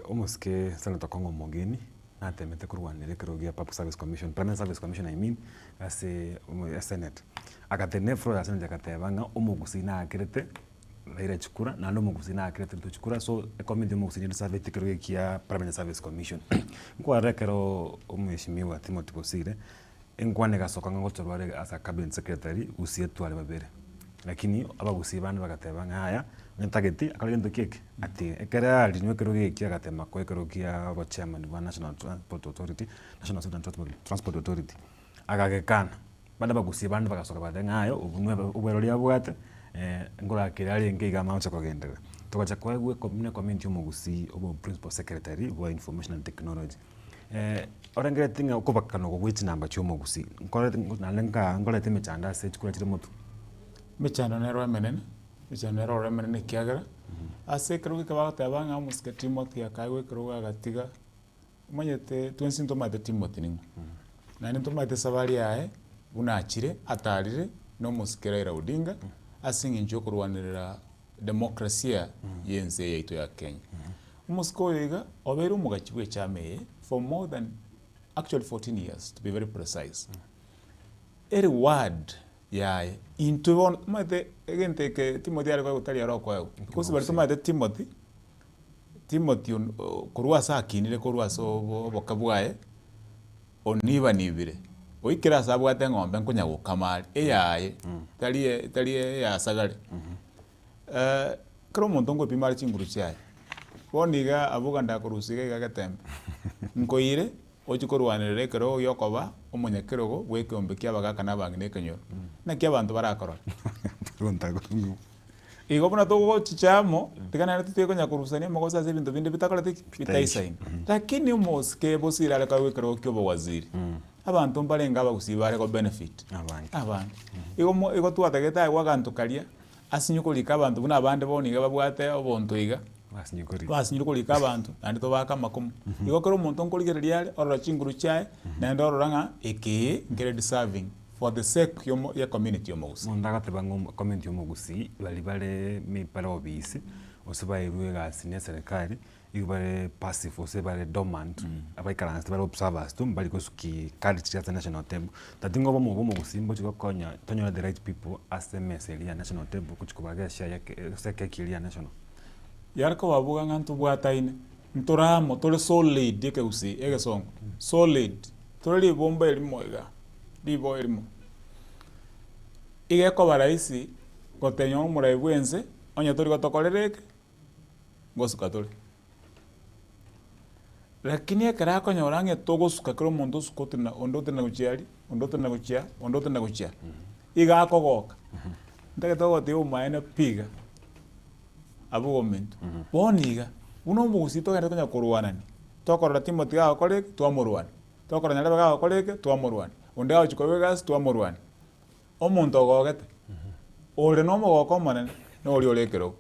omuske Senator Kongo Mogeni natemete kurwanire kirogia Public Service Commission, Permanent Service Commission I mean as a Senate akatenefro ya Senate akatebanga omugusi na akirete Raila Chikura na ndo mugusi na akirete Chikura so committee omugusi ni service kirogia Permanent Service Commission kwa rekero omweshimiwa Timothy Bosire enkwane gasoka ngotorware as a cabinet secretary usietu ale babere lakini abagusi bana bagatebanga haya ntageti akalendo keke ati ekera ali nwe kirogia kiagatema kwa kirogia bo chairman wa National Transport Authority Transport Authority agagekana bana bagusi bana bagasoka badenga hayo ubwerori abwate ngora kirali ngiga maucha kogendera tukacha kwagwe community omugusi obo principal secretary wa information and technology orangere tinga ukubakano go which number chomugusi ngore nalenga ngore temechanda se chikura chire mutu mechando nero menene kiagera ase kirugi kabatabanga musike Timothy akagwe kiruga gatiga manyete twensinto mate Timothy ningu na ninto mate sabari yae unachire atarire no musike Raila Odinga asingi njo kurwanirira demokrasia yenze yaito ya Kenya umusko yiga oberu mugachibwe chameye for more than actually 14 years to be very precise every word yae into mate egente ke Timothy ari kwa gutari aroko yao because bari mate Timothy kurwa sakinire kurwa so bokabwae oniba nibire oikira sabwate ngombe nkunya gukamari eyaye tali ya sagale kro muntu ngo pimari chinguru chaye boniga abuganda kurusiga igagetembe nkoire ochikorwanire kero yokoba omunyakirogo gwekombe kyabagaka nabangi nekenyoro na kyabantu barakora igo bona togo chichamo tikana tutiko nyakurusania makosa ze bintu bindi bitakora bitaisaini lakini umuske Bosire ale kwa wekero kyobo waziri abantu mbalenga bagusibare ko benefit abantu igo twatageta wagantu kalia asinyukolika abantu buna abande boniga babwate obonto iga basinyukolika abantu andi to baka makumu igo kero umuntu nkoligereria ale orora chinguru chae na ndororanga eke ngere deserving for the sake ya community yomugusi mundaga tebango community yomugusi bali mipara obisi osibairwe gasine serikali ibare passive osebare dormant abaikaranse bari observers bali kosuki card chya national temple tatingo bomugusi mbo chikokonya tonyo the right people as the message ya national temple kuchikubaga sha ya sekeki ya national yarko wabuga ngantu bwataine ntoramo tole solid ekeusi egesongo solid tole bomba elimoiga libo elimo igeko baraisi gotenyo murai bwense onya tori gotokorereke gosuka tole lakini ekara konyorange togosuka kero muntu sukotina ondote na guchiari ondote na guchia iga akogoka ndage togote umaene piga abugo mintu boniga uno mugusi togenda konya kurwanani tokorora Timothy akoreke twamurwani tokora nyale baga akoreke twamurwani onde aho chikobe gas twamurwani omuntu ogogete ore no mogoko manene no ori orekero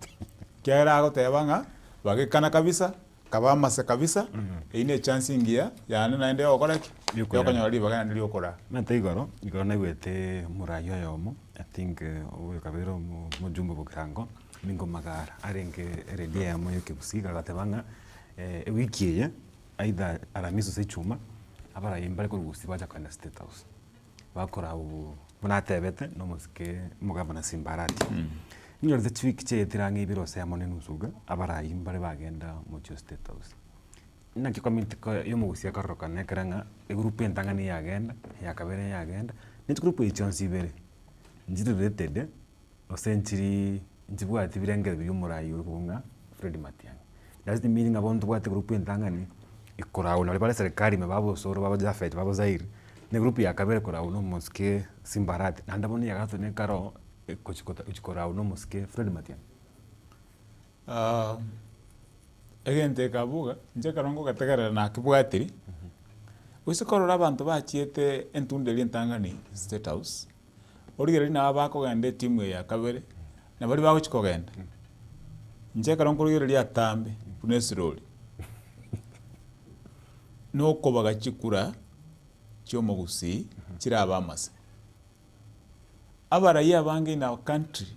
kera gotebanga bagikana kabisa kabamase kabisa ine chance ingia yani naende okoreke yokonyora libaga ndi okora mate igoro na gwete murayo yomo I think uyo kabero mujumbe bukirango ningo magara arenge redia moyo kebusiga gatebanga wiki ye aidha aramiso se chuma abara imbare ko gusi baja kwa State House bakora ubu bunatebete no musike mugabana Simbarati nyor the tweak che tirange biro se amone nusuga abara imbare bagenda mu State House na ki community yo mugusi akaroka nekranga e group entangani yagenda yakabere yagenda ni group ichonsi bere njito retede o century njibwati birengere byumurayi urunga Fred Matiang'i that's the meaning about bwate group entangani ikorao na bale serikali mebabo soro baba Jafet baba Zaire ne group ya kabere korao no moske Simbarati andaboni yagato ne karo kochikota uchikorao no moske Fred Matiang'i egente kabuga nje karongo kategara na kibwatiri usikorora abantu bachiete entundeli entangani State House origeri na bakogenda timu ya kabere na bali bagochikogenda ncheka ronkorogeri atambe punesiroli noko bagachikura kyomogusi kiraba amase abaraya bange in our country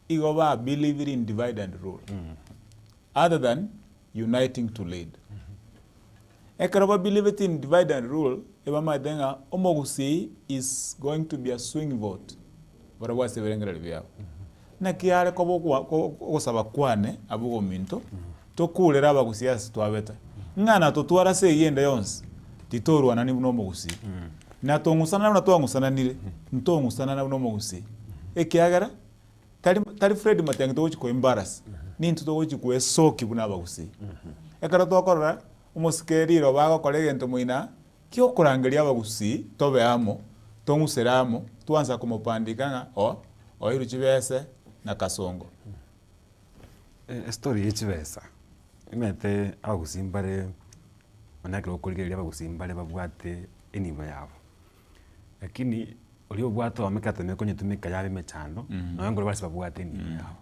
igo ba believe in divide and rule other than uniting to lead ekaraba believe in divide and rule eba madenga omogusi is going to be a swing vote barabwa severengera byabo na kiare ko saba kwane abugo minto to kulera abagusiasi twabeta ngana totwara se yenda yonse titorwa nani buno omogusi na tongusana na twangusana nire ntongusana na buno omogusi ekiagara tari Fred Matiang'i to ko embarrass ni ntuto to ko esoki buna abagusi ekara to korora umusikeriro bago kolege ento muina kyo kurangalia abagusi tobe amo tonguseramo twanza kumupandikanga oiru chibese na kasongo story yechibesa imete abagusimbare manake okoligeria abagusimbare babwate eniba yabo lakini olio bwato amekate mekonyetumika yabe mechando nangoro basi babwate eniba yabo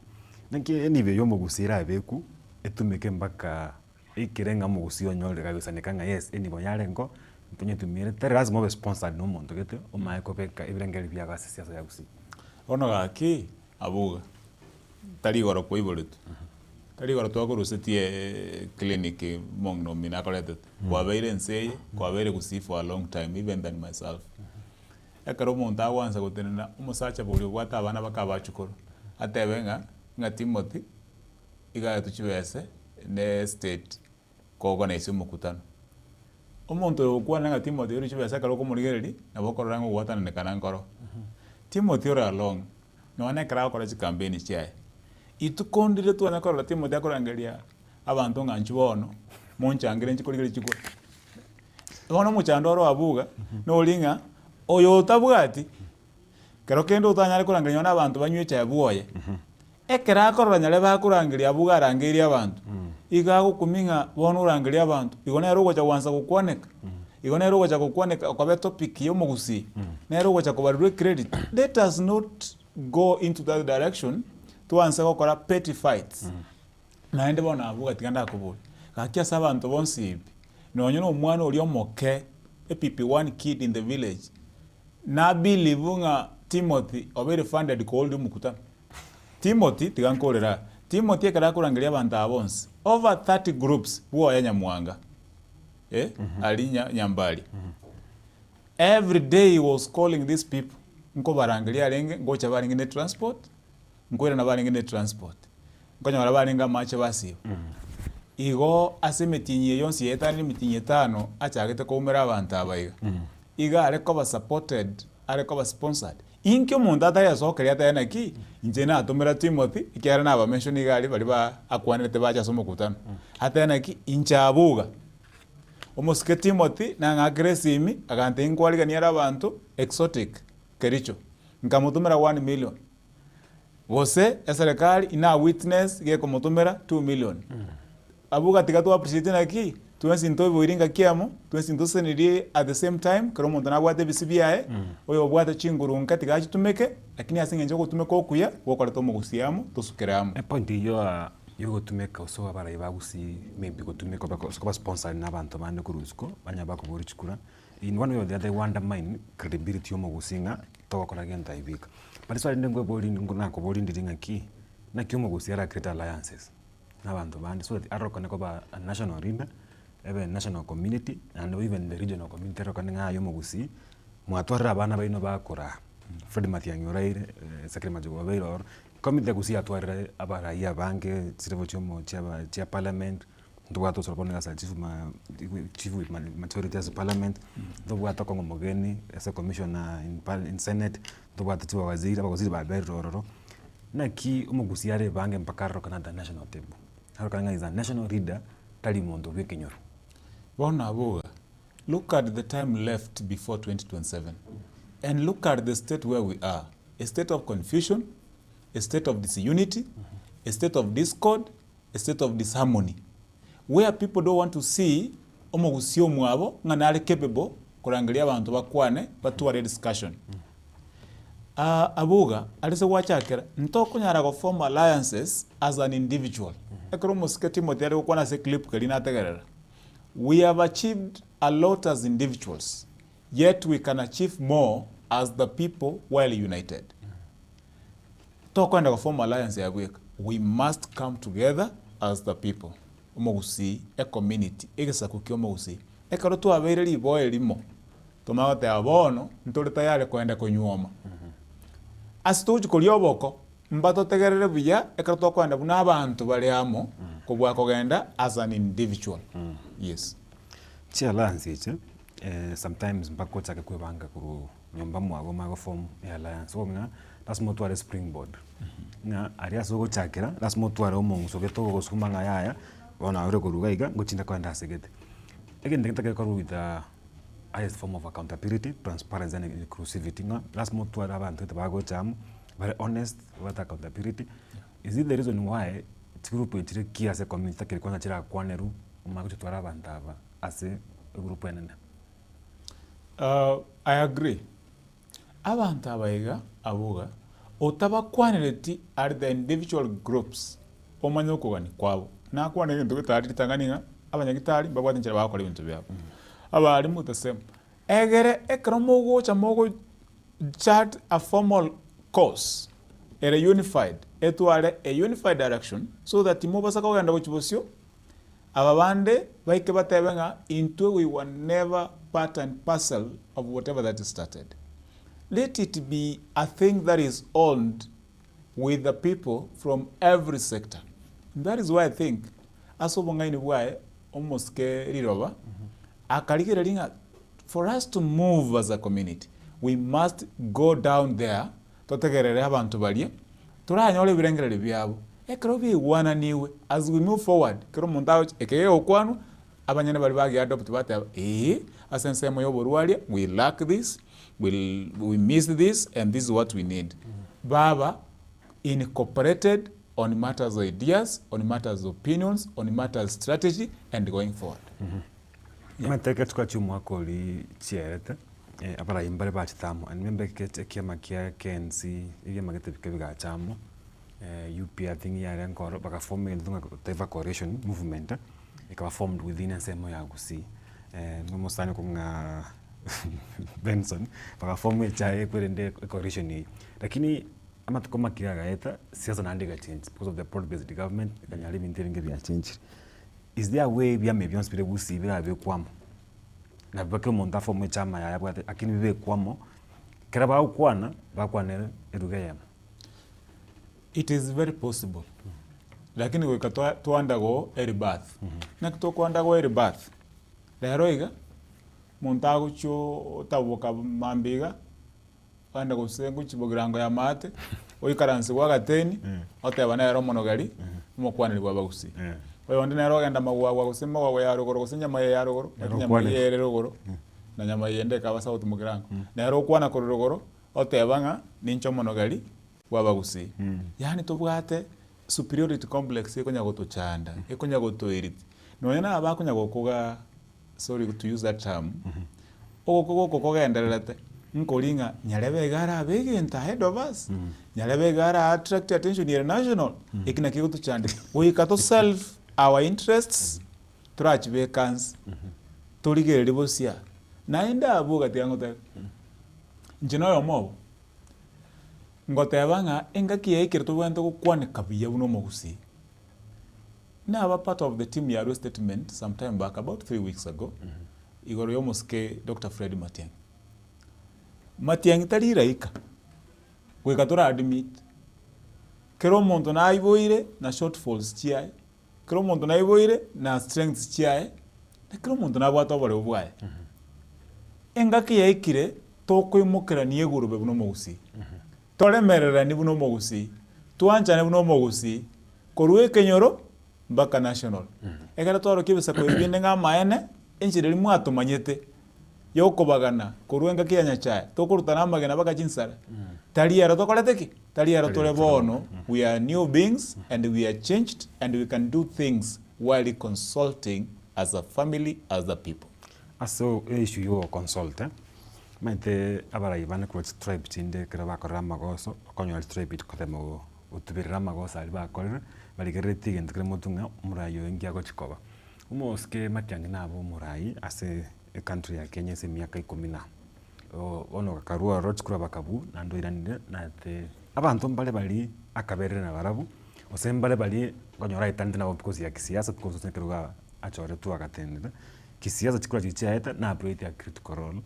nake enibe yomugusira beku etumike mpaka ikirenga mugusi onyore gagusanikanga yes eniba yarengo ntonyetumire tere lazima obe sponsored no muntu gete omaeko beka ibirengeri bya siasa ya gusi ono gaki abuga tari goro ko iborutu tari goro to gorusetie clinic mongno mina koletet kwa beire nseye kwa beire gusi for a long time even than myself ekaro monta wanza gotenena umusacha buri gwata abana bakabachukuru atebenga nga Timothy iga tuchibese ne state kogo na isi mukutano omuntu okwana nga Timothy uri chibese karo ko murigereri nabokorora ngo gwatana ne kanankoro Timothy ora long no ane kra ko chi campaign chiae itukondire tu anakora Timothy akorangeria abantu nga nchibono monchangire nchikorigere chikwa ono muchandoro abuga no linga oyo tabwati kero kendo utanyale korangeria n'abantu banywe cha buoye ekera akorora nyale bakurangeria abuga arangeria abantu igago kuminga bono urangeria abantu igona rogo cha wanza gukwaneka igona rogo cha gukwaneka okabe topic yo mugusi na rogo cha kubarwe credit let us not go into that direction tuanze gukora petty fights naende bona abuga tiganda kubuli kakia saba abantu bonsi nonyo no mwana oli omoke a PP1 kid in the village na believe nga Timothy obere funded called mukutano Timothy tigankorera Timothy ekara kurangeria abantu abonsi over 30 groups wo yanyamwanga alinya nyambali every day he was calling these people nko barangeria renge ngocha baringe ne transport nkoira na baringe transport nkonyora baringa mache basiyo igo asemetinye yonsi yetani mitinye tano achagete ko umera abantu abayiga iga areko ba supported areko ba sponsored inkyo mundu ataya sokeria ataya ki inje na atumira Timothy ikiara na ba mention igali bali ba akwanete bacha somo kutano ataya ki incha abuga omusike Timothy na ngagresimi agante inkwaliga ni abantu exotic kericho nkamutumira 1 million wose eserikali ina witness ge kumutumira 2 million abuga tigatu appreciate na ki tuensi ntobo iringa kiamo tuensi ntosenirie at the same time kero muntu nabwate bisibiae oyo bwate chingurunka tigachi tumeke lakini asinge nje gutumeka okuya gokora tomo gusiamo tosukeramo point yo gutumeka uso abara ibagusi maybe gutumeka bako sponsor n'abantu bande kurusko banya bako burichikura in one way or the other undermine credibility yo mugusinga togokora genta ibika but so ndengwe boli ngunako boli ndiringa ki na kyo mugusi ara create alliances n'abantu bande so that aroko neko ba national leader even national community and even the regional community rokaninga yo mugusi mwatwara abana baino bakora Fred Matiang'i oraire Secretary Majugo bairo committee gusi atwara abara ya bange sirvo chomo cha parliament ndwato sorpone asa chief with majority as parliament ndwato kongo mogeni as a commissioner in senate ndwato tiwa waziri ba bairo na ki umugusi are bange mpaka rokana national table harokanga is a national leader tali mondo wekenyoro bona abuga look at the time left before 2027 and look at the state where we are, a state of confusion, a state of disunity, a state of discord, a state of disharmony, where people don't want to see omogusio mwabo ng'ana ari capable kurangiria abantu bakwane batware discussion. Abuga alise gwachakera ntokonyara go form alliances as an individual. Ekero musiketi motiare gukwana se clip kali nategerera. We have achieved a lot as individuals, yet we can achieve more as the people while united. Tokwenda go form alliance ya gweka. We must come together as the people. Omogusi a community egesakuki omogusi. Ekero twabeire libo elimo. Tomagote abono ntore tayari kwenda kunyuoma. Asituji kulioboko mbato tegerere buya ekero tokwenda buna abantu bali amo kubwa kogenda as an individual. Yes. Chi alliance iche sometimes mpako chake kwebanga kuru nyomba mwago mago form alliance omna lasimo tware springboard. Na aria sogo chakera lasimo tware omongu sogeto go sumanga yaya ona ore kurugaiga nguchinda kwenda segete. Again ndeketa ko with the highest form of accountability, transparency and inclusivity. Lasimo tware abantu tabago cham very honest with accountability. Is it the reason why group itire kia as a community kiri kwanza chira kwaneru umagucho twara abantu aba as a group enene? I agree. Abantu abaiga abuga otabakwanireti are the individual groups omanyo kugani kwabo na kwanira into gitari tanganinga abanyagitari babwatinjira bakora ibintu byabo abari mu the same egere ekromo gocha mogo chart a formal course era unified etware a unified direction so that imobasa kogenda gochibosio ababande baike batebenga into we were never part and parcel of whatever that is started. Let it be a thing that is owned with the people from every sector. And that is why I think asobongaini bwae almost ke riroba akarikira ringa for us to move as a community we must go down there totegerere abantu balie turanyole birengerere byabo ekero biwana niwe as we move forward kero mundawo ekeye okwanu abanyane bali bagi adopt bata asensemo yoborwalia we lack this we miss this and this is what we need. Baba incorporated on matters of ideas, on matters of opinions, on matters of strategy and going forward. Mateke tukachumu wako li chierete abara imbare bachitamo and member kia makia kensi iya magete bikabiga chamo UPA thingi ya renkoro baka form ndunga taifa coalition movement ikawa formed within ensemo ya gusi mumosani kunga Benson baka form cha kwende coalition hii lakini ama tukoma kiraga eta siasa naandika change because of the broad based government kanyali mintiringe bya change. Is there a way bya maybe on spirit gusi bya bekwamo na bakero monda form chama ya bwate akini bekwamo keraba ukwana bakwanere erugaya? It is very possible. Lakini weka tuandago rebirth. Na kutokuandago rebirth. Leroiga montago cho taboka mambiga kwanda gusengu chibogirango ya mate oikaransi gwa gateni otebana yaro monogari mukwanirwa bagusi oyo ndi nero genda magwa gusema gwa ya rugoro gusenya maye ya rugoro nyama yere rugoro na nyama yende ka basa utumugirango nero kwana ko rugoro otebanga nincho monogari gwa bagusi yani tubwate superiority complex ekonya gotuchanda ekonya gotoiriti noyena abakonya gokuga sorry to use that term okoko kogendererete nkolinga nyarebe gara abegenta head of us nyarebe gara attract attention international ikina kigutu chande we kato self our interests trach vacants toligere bosia naenda abuga tiangote njino yo mo ngotebanga engaki yekire to wento kwane kabiya buno mogusi na aba part of the team ya statement sometime back about 3 weeks ago igoro yo moske Dr. Fred Matiang tari raika gwekatora admit kero monto na iboire na shortfalls chiae kero monto na iboire na strengths chiae na kero monto na bwato bare obwae engaki yaikire tokwimukira ni egurube buno mogusi toremerera ni buno mogusi twanchane buno mogusi korwe kenyoro mbaka national egara toro kibisa ko ibinde nga maene enchireri mwatumanyete yokobagana kuruenga kianya chae tokurutana magena baka chinsara taliero tokoleteki taliero tole bono we are new beings and we are changed and we can do things while consulting as a family, as a people. Aso issue yo consult maite abara ibane kwa tribe tinde kraba kora magoso konyo tribe itkotemo utubirira magoso ali bakorera bali gereti gendikre mutunga murayo ingia go chikoba umoske matyangi nabo murai ase country ya Kenya se miaka 10 ono karua road kura bakabu nando iranire na te abantu mbale bali akaberera na barabu osembale bali konyora itande nabo because ya kisiasa because sekeruga achore tu akatendera kisiasa chikura chichaeta na operate ya critical role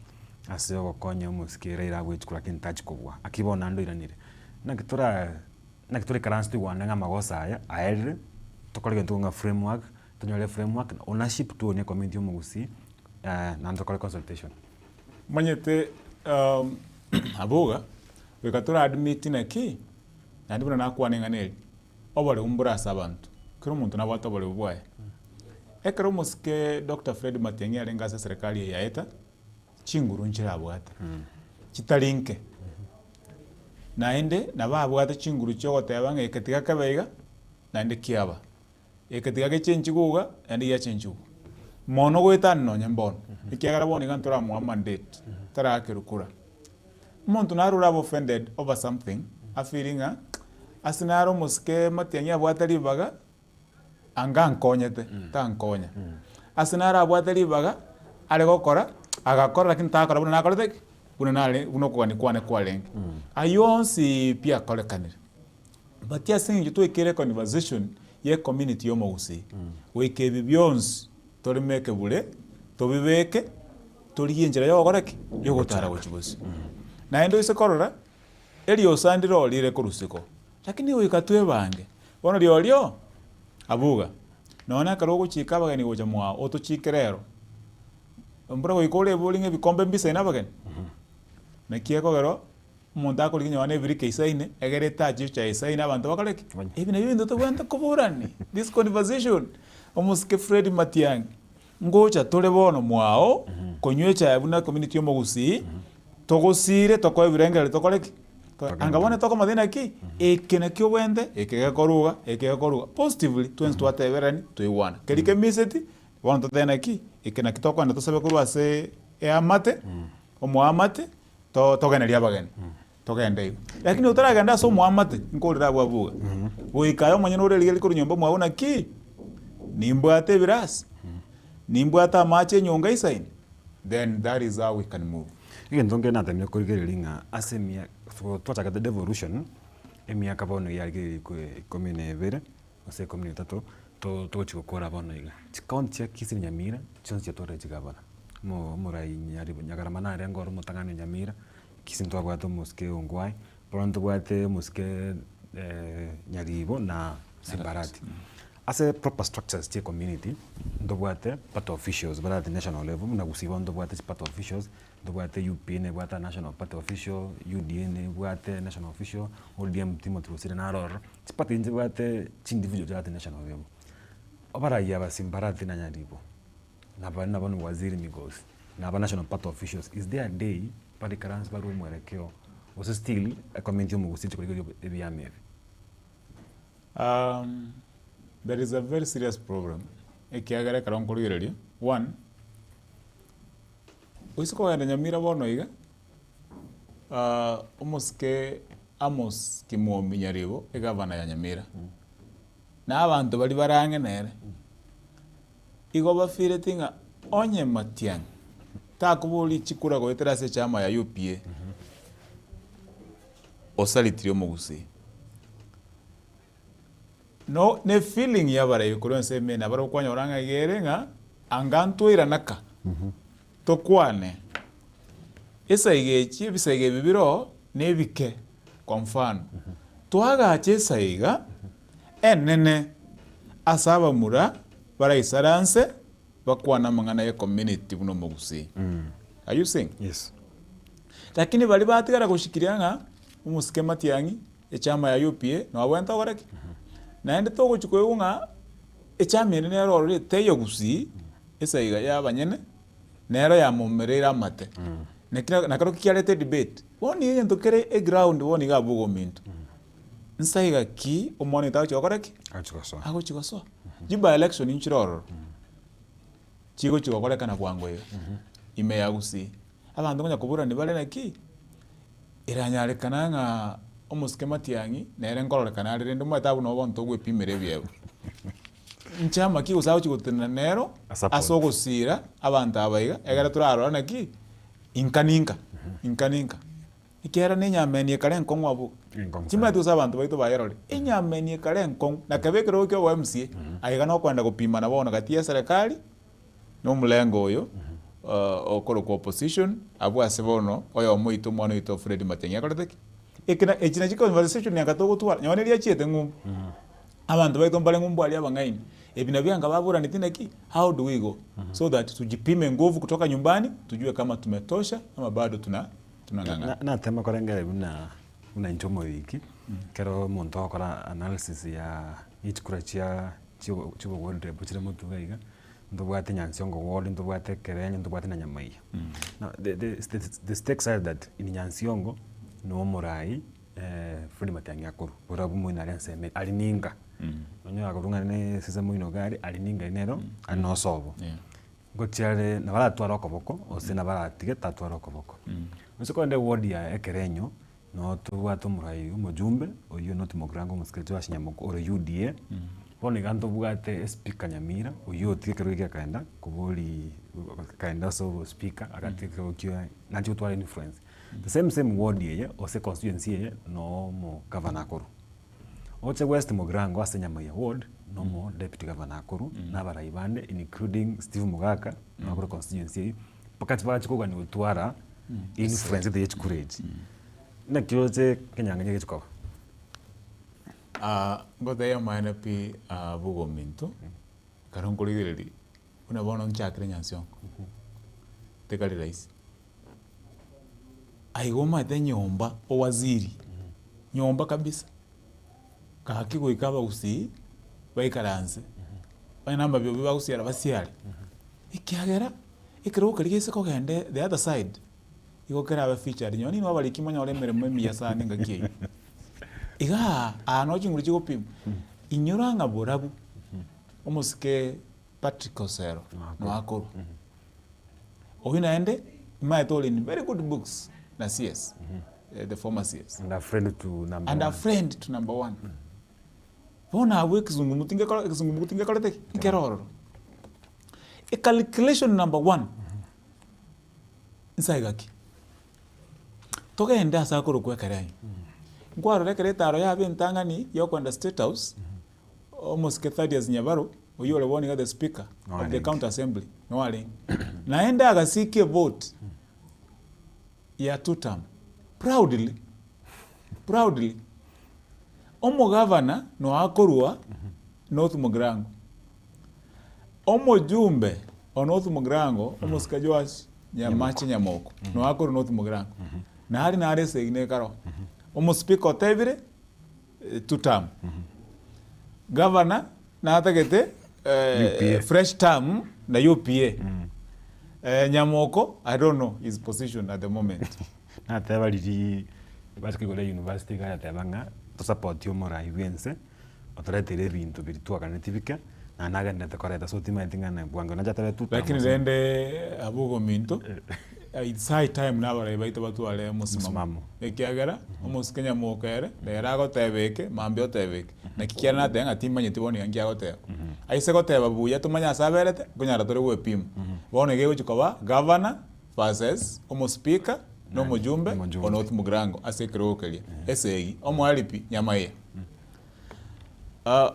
ase ogokonya umusikira ira gwechikura kintachi kubwa akibona ndo iranire nakitura karanstu wananga magosa aya aere tokole ntunga framework tonyole framework ownership tu ne community umugusi na ndokole consultation manyete aboga wekatura admit na ki na ndibona nakwanenga neli obole umburasa abantu kero muntu nabato obole bwaye ekero muske Dr. Fred Matiang'i alengasa serikali yaeta chinguru nchira abwata chitalinke naende nababwata chinguru cyo gotebanga eketiga kabeiga naende kiaba eketiga gechenchiguga naende yachenchugu mono gwetana no nyambono ikiagara boni gantora mu mandate tara kirukura muntu narura offended over something afiringa asinaro muske Matiang'i abwata libaga anga nkonyete tankonya asinara abwata libaga ale gokora agakora lakini takora buna nakorete buna nale buno kwane kwalenge ayonsi pia kolekanire but ya singi to ikere conversation ye community yo mousi weke bibyons tolimeke bule tobibeke toliyenjera yo goreke yo gotara gochibusi na endo isekorora elio sandiro lire kurusiko lakini wikatwe bange bono lio abuga nona karogo chika bagani goja mwa otochikerero mbura goikole bowling bikombe mbisa ina bagani na kieko gero umuntu akoliginya wane birike isaine egere taji cha isaine abantu bakaleki ebi na bindo to gwanta kuburani this conversation omuske Fred Matiang'i ngocha tole bono mwao konywecha yabuna community yomogusi togosire toko birengere tokoleki angabone toko madina ki ekene kyo wende ekegakoruga positively twens twateberani tuiwana kelike miseti wanto tena ki ekena kitoko ndo tosabe kurwa se amate omwamate togene lyabageni togende lakini utaragenda so mwamate nkolira bwabuga boikayo manyene ore ligeli kuru nyomba mwabona ki nimbwate birasi nimbwata mache nyonga isaini then that is how we can move igen donge na temne kurigelinga asemia twataka the devolution emia kabono yage komine vere ose komine tato to chikokora bono iga chikaunti ya Kisii Nyamira chonsi tore chikabana murai nyari nyagara manare ngoro mutangane Nyamira kisinto abwato muske ongwai pronto bwate muske nyaribo na Simbarati ase proper structures to community ndobwate part officials but at the national level na gusiba ndobwate part officials ndobwate UP ne bwata national part official UDN ne bwate national official ODM Timothy Rosire na ror part ndobwate individual at the national level obara yaba Simbarati na nyaribo na bana bano waziri migosi na ba national part officials is there a day pali karans baru mwerekeo was still a community mugusiti kuliko ebiame there is a very serious problem ekiagara karonkorireri one uisiko ya Nyamira bono iga umuske Amos Kimomi Nyaribo egavana ya Nyamira na abantu bali barange nere igo bafire tinga onye Matiang'i takubuli chikura go eterase chama ya UPA osalitrio mugusi no ne feeling ya bara yukuronse mena bara kwanya oranga gerenga anganto iranaka tokwane esa igechi bisege bibiro nebike kwa mfano twaga chesa iga enene asaba mura bara isaranse bakwana mangana ya community buno mugusi are you saying yes lakini bali batigara gushikirianga umuske Matiang'i echama ya UPA no abwenta goreki naende togo chikoyunga echama ene nero ore teyo gusi esa iga ya banyene nero ya mumerera mate nakaro kiarete debate woni yento kere e ground woni ga bugo minto nsaiga ki umone tawo chokoreki achikoso ago chikoso jiba election inchiroro chigo chigokorekana bwango iga ime ya Gusii abanto ngonya kubura ni bare naki iranyarekana ng'a omosike Matiang'i nere nkororekana arire ndi mwetabu no bonto gwepimire byebo nchama ki usao chigotena nero asogosira abantu abaiga egera turarora naki inkaninka ikera ninyamenie kare nkongwa bu chima tu abantu baito bayerore inyamenie kare nkong na kabekero kyo wa MCA aiga no kwenda gupima na bona gati ya serikali no mulengo uyo okoro ko opposition abu asebono oyo moito mwana ito Fred Matiang'i akoreteki ekina chiko conversation yakatogo twara nyone lia chiete ngum abantu baito mbale ngumbu ali abangaini ebina byanga babura nitinaki how do we go so that tujipime nguvu kutoka nyumbani tujue kama tumetosha ama bado tunang'ang'ana na tema korengere una inchomo wiki kero muntu akora analysis ya ichikura chia chigo wonde buchire muntu baiga ndubwate nyansiongo wodi ndubwate kerenye ndubwate na nyamaiya now the stakes are that in nyansiongo no murai Fred Matiang'i akuru burabu mu inari anseme alininga nyo akurunga ne sisa mu inogari alininga inero anosobo gotiare na bala twara okoboko ose na bala tigeta twara okoboko usikonde wodi ya ekerenyo no tubwate murai umujumbe oyo no timogram musikete wa Shinyamoko ore UDA pone ganto bugate speaker Nyamira oyo tikero kaenda kubuli kaenda so speaker akatikero kyo nancho twara influence the same ward ye ose constituency ye no mo governor akuru oche West Mogrango asenyamaya ward no mo deputy governor akuru na baraibande including Steve Mugaka no akuru constituency pakati bachikoga ni utwara influence the courage na kyoze kenyanganya gechiko ngothe ya maana pi bugominto karongoligiriri una bono nchakire nyansiongo tekali rais aigoma te nyomba o waziri nyomba kabisa kaki goikaba Gusii baikaranze bainamba byo bibagusiara basiari ikiagera ikero karigese ko gende the other side igokera aba featured nyoni no bali kimonya ole meremo miya sana ngakiye iga ano chinguru chigopima inyoranga borabu omosike Patrick Osero no akoro oyina ende might all in very good books na CS the former CS and a friend to number one bona awe kizungumutinge kolete ikeroro a calculation number one insaigaki togenda sakoro kwekerai ngwaro rekeretaro ya bentangani yokwenda State House almost Thaddeus Nyabaro oyole warning the speaker of the county assembly no wali naenda agasike vote ya tutam proudly omo governor no akorua North Mogrango omo jumbe o North Mogrango omo skajwash Nyamachi Nyamoko no akoru North Mogrango na hari na arese igne karo omo speaker otebire tutam governor na atagete fresh term na UPA Nyamoko I don't know his position at the moment na tabaliri basketball university ga tabanga to support yo mora iwense otoretere bintu biritua kanetivika na naga ndete koreta so tima tinga na bwango na jatale tu lakini rende abugo minto it's high time na bare baito batu ale musimamo ekiagera omusikenya mokere ndera gotebeke mambio tebeke na kikiana na tenga tima nyetiboni yangia goteba aise goteba buya tumanya saberete kunyara tore gwepima bone gego chikoba governor versus omo speaker no mujumbe o North Mogrango asekerokelia esegi omwalipi Nyamaiya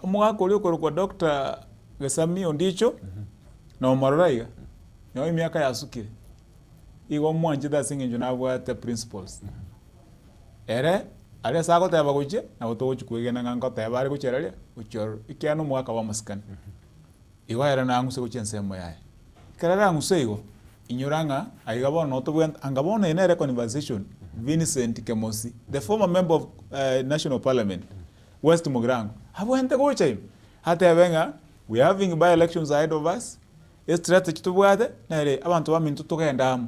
omwakoli kwa Dr. Gesamio ndicho no maroraiga no miaka yasukire igo mwanje dasinge njuna bwate principles ere ale sago teba goche na utochi kwegena ngango teba ari gocheralia uchor ikiano mwaka wa maskani igo era na nguse gochensemo yae karara nguse igo inyoranga aigabona otobwe angabona enere conversation Vincent Kemosi the former member of National Parliament West Mogrango habwente gocha hata benga we having by elections ahead of us strategy tubwate nere abantu bamintu togenda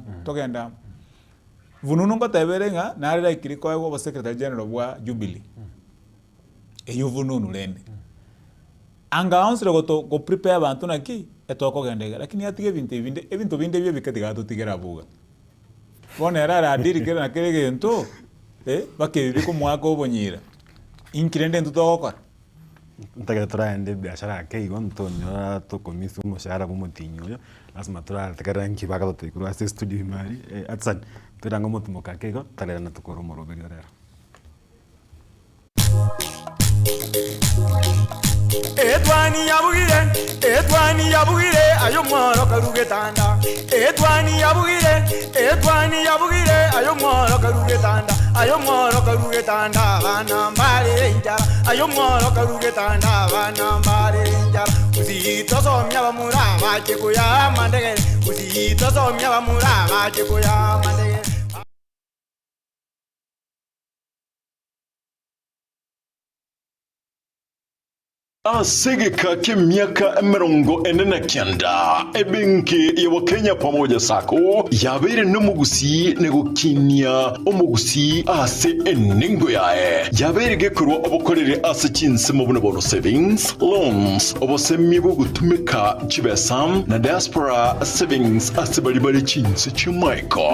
vununu ngo teberenga nare ikiri ko wa secretary general wa Jubilee eyo vununu lende anga answer go prepare abantu naki etoko gendega lakini atige ebintu binde byo bikatiga tutigera buga bona rara adiri kera na kere gento bakebiri ko mwako obonyira inkirende ntutokora ntagera turaende biashara yake igontonyo tukomisa umushahara bumutinyo lazima turatekera nkibaka tutikuru ase studio imari atsan turanga mutumuka kego talera na tukoro moroberi rero Edwani yabugire ayo mworo karugetanda Edwani yabugire ayo mworo karugetanda bana mbale njara ayo mworo karugetanda bana mbale njara uzito somya bamura baje kuya mandege uzito somya bamura baje kuya mandege Asegeka k'emyaka 49 ebenki ya Kenya pamoja sako yabere n'umugusi negukinia umugusi ase eningo yae yabere gekurwa obukorere ase kinse mu buno savings loans obosemi bwo gutumika chibesam na diaspora savings ase bali kinse chimaiko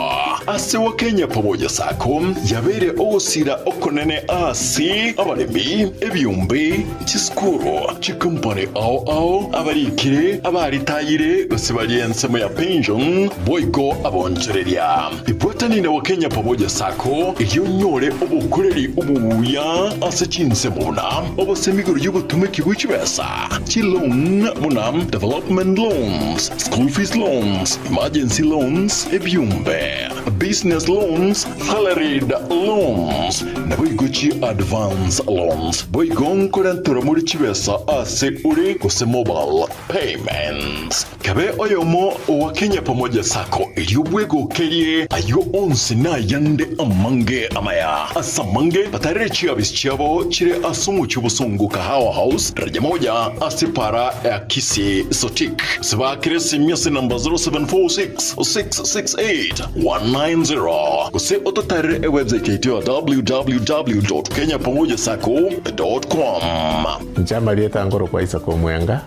ase wa Kenya pamoja sako yabere osira okonene ase abaremi ebyumbe chiskuru chikumpane ao abarikire abaritayire basibaliye nsemo ya pension boyko abonchereria ibotani na Kenya pamoja sako iyo nyore obukoreri ubuya ase kinse muna obosemiguru y'ubutumiki bw'ikibesa chilon muna development loans school fees loans emergency loans ebyumbe business loans salaried loans na boygochi advance loans boygon korantura muri kibesa ase uri kuse mobile payments kabe oyomo wa Kenya pamoja sako iliyobwego kerie ayo onsi na yande amange amaya asamange batarechi abisichabo chire asungu chubusungu kahawa house raja moja asipara ya kisi sotik sibakire simyasi namba 0746-668-190 kuse ototare website yetu www.kenyapamojasako.com Njama lieta ngoro kwa Isako Mwenga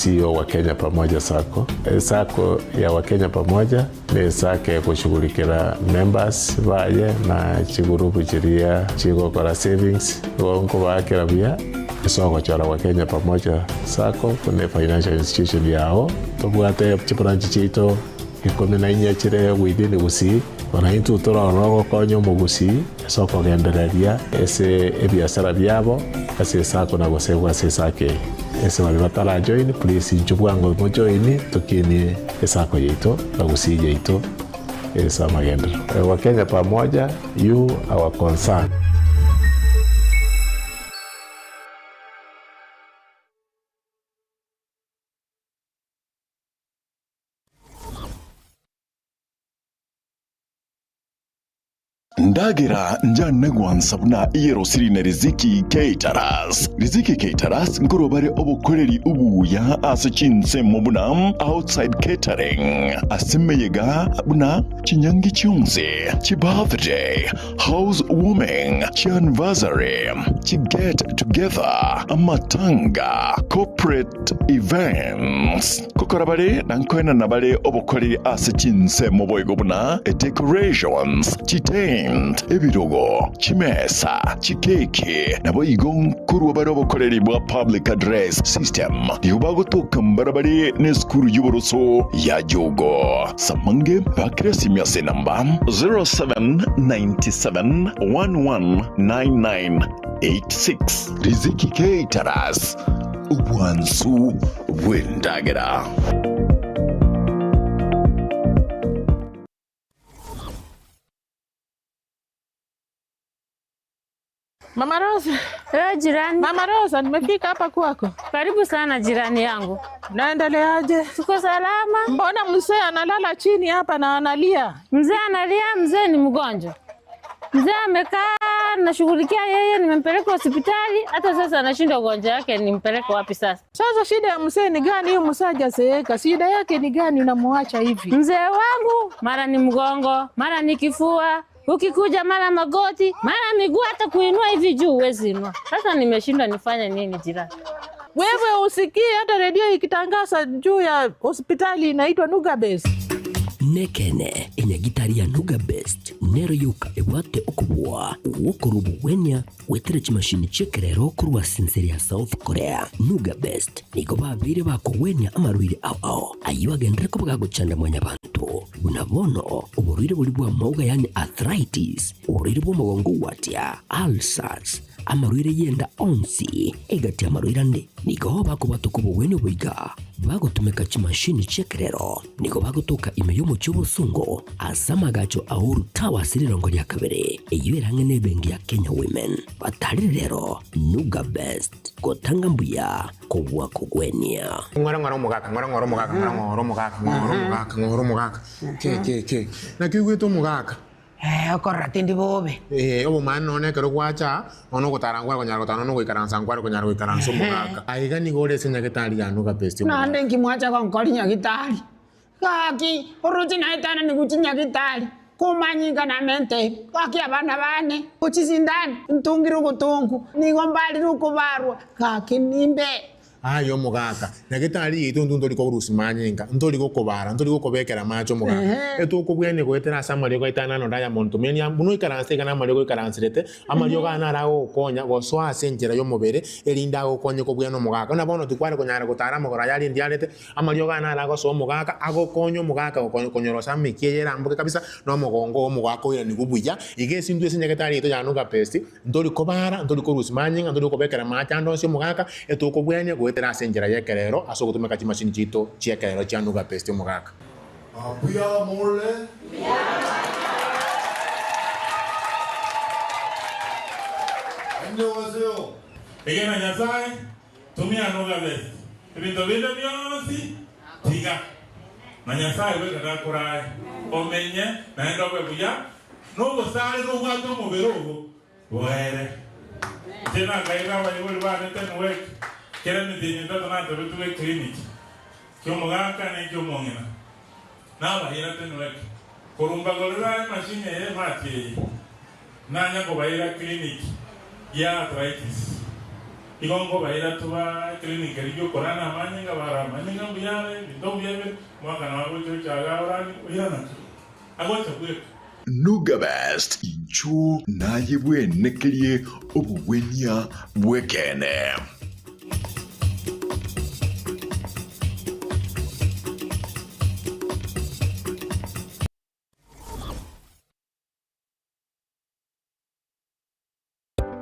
CEO wa Kenya Pamoja Sako. Sako ya Wakenya Pamoja ni sake ya kushughulikira members baye na chigurupu chiria chigokora savings wonko bakira bia isoko chara Wakenya Pamoja Sako kune financial institution yao tobwate chibranchi chito ikome na inya chire within usi ona into toro konyo mugusi isoko gendereria ese ebiasara byabo ase sako na gosebwa ase sake ese wali batala join please njubwango mo join tukini esako yeito bagusi yeito esa magendo wa Kenya Pamoja you our concern. Ndagira njana gwansabuna iyero siri na Riziki Caterers. Riziki Caterers ngorobare obukoreri ubuya ase kinse mubuna outside catering. Asemeyega buna kinyangi kyonze, birthday, housewarming, anniversary, get together, amatanga, corporate events. Kokorabare nankwena nabare obukoreri ase kinse muboygo buna decorations, ebirogo, chimesa, chikeke, nabo igonkuru barobokoreri bwa public address system. Yubagotoka mbarabari neskuru y'uboroso ya jogo. Samange bakresi myase namba 0797119986. Riziki Caterers. Ubwansu bw'endagera. Mama Rosa. Jirani. Mama Rosa, nimefika hapa kwako. Karibu sana jirani yangu. Naendeleaje? Tuko salama. Mbona mzee analala chini hapa na analia? Mzee analia, mzee ni mgonjwa. Mzee amekaa nashughulikia yeye, nimempeleka hospitali, hata sasa anashinda ugonjwa wake, nimpeleke wapi sasa? Sasa shida ya mzee ni gani? Hiyo mzee hajazeeka. Shida yake ni gani unamwacha hivi? Mzee wangu mara ni mgongo, mara ni kifua. Ukikuja mara magoti, mara miguu, hata kuinua hivi juu huwezi inua. Sasa nimeshindwa nifanye nini jirani? Wewe usikie hata redio ikitangaza juu ya hospitali inaitwa Nuga Best. Nekene enyagitari ya Nuga Best nero yuka ewate okubwa wokorubu wenya wetere chimashini chekerero kurwa sinseri ya South Korea. Nuga Best niko babire bako wenya amarwire ao ayiwagendere ko bagagucanda mwanya bantu unabono uburwire buri bwa mauga yani arthritis, uburwire bwo mugongo watia ulcers, amarwire yenda onsi egati amarwire ande niko bako batukubo wene buiga bagutumeka chimashini chekerero niko bagutuka imeyo mu cy'ubusungo asamagacho ahuru tawa sirirongo lya kabere eyiberanga nebengi ya Kenya Women batari rero Nuga Best gotanga mbuya ko bwako gwenia ngora mugaka ke na kigwito mugaka okorra tindi bobe obo mano ne kero kwacha ono gotarangwa konyaro tano no goikaransa ngwaro konyaro goikaransa mugaka aiga ni gore senya getari ya Nuga Best nande ngimwacha kwa nkolinya gitari kaki uruti na itana ni gutinya gitari kumanyika na mente kaki abana bane kuchizindani ntungiru gutungu ni gombali rukubarwa kaki nimbe ayo mugaka na gitari yitu nduri ko rusimanyinga nduri go kobara nduri go kobekera macho mugaka eto ko bwene go etera samari go itana no daya monto menya buno ikaranse kana mari go ikaranserete amario gana rago konya go swa senjera yo mubere erinda go konye ko bwene mugaka na bono tukware ko nyara gutara mo yari ndiarete amario gana rago so mugaka ago konyo mugaka go konyoro sami kiyera mbuke kabisa no mugongo mugaka ira ni gubuya igesi ndu senya gitari yitu ya Nuga Best nduri kobara nduri ko rusimanyinga nduri ko bekera macho ndo se mugaka eto ko bwene go etera senjera yekerero aso gutumeka chimashini chito chekerero cha Nuga Best mugaka abuya mole ndio wazeo egena nyasaye tumia Nuga Best ebintu binde byonsi tiga na nyasaye weka kurai omenye na ndo bwebuya no sale no gwato mu berogo were tena kaiga bali bane tenwe kera ni dinyo na ndo tuwe clinic kyo mugaka ne kyo mongena na bahira tenwe kurumba golera machine ye mati nanya ko bahira clinic ya arthritis igongo bahira tuwa clinic riyo korana manyinga bara manyinga buyare ndo buyebe mwaka na wabo chaga orani uyana agotsa kwe Nuga Best inchu naye bwenekerie obubwenya bwekene.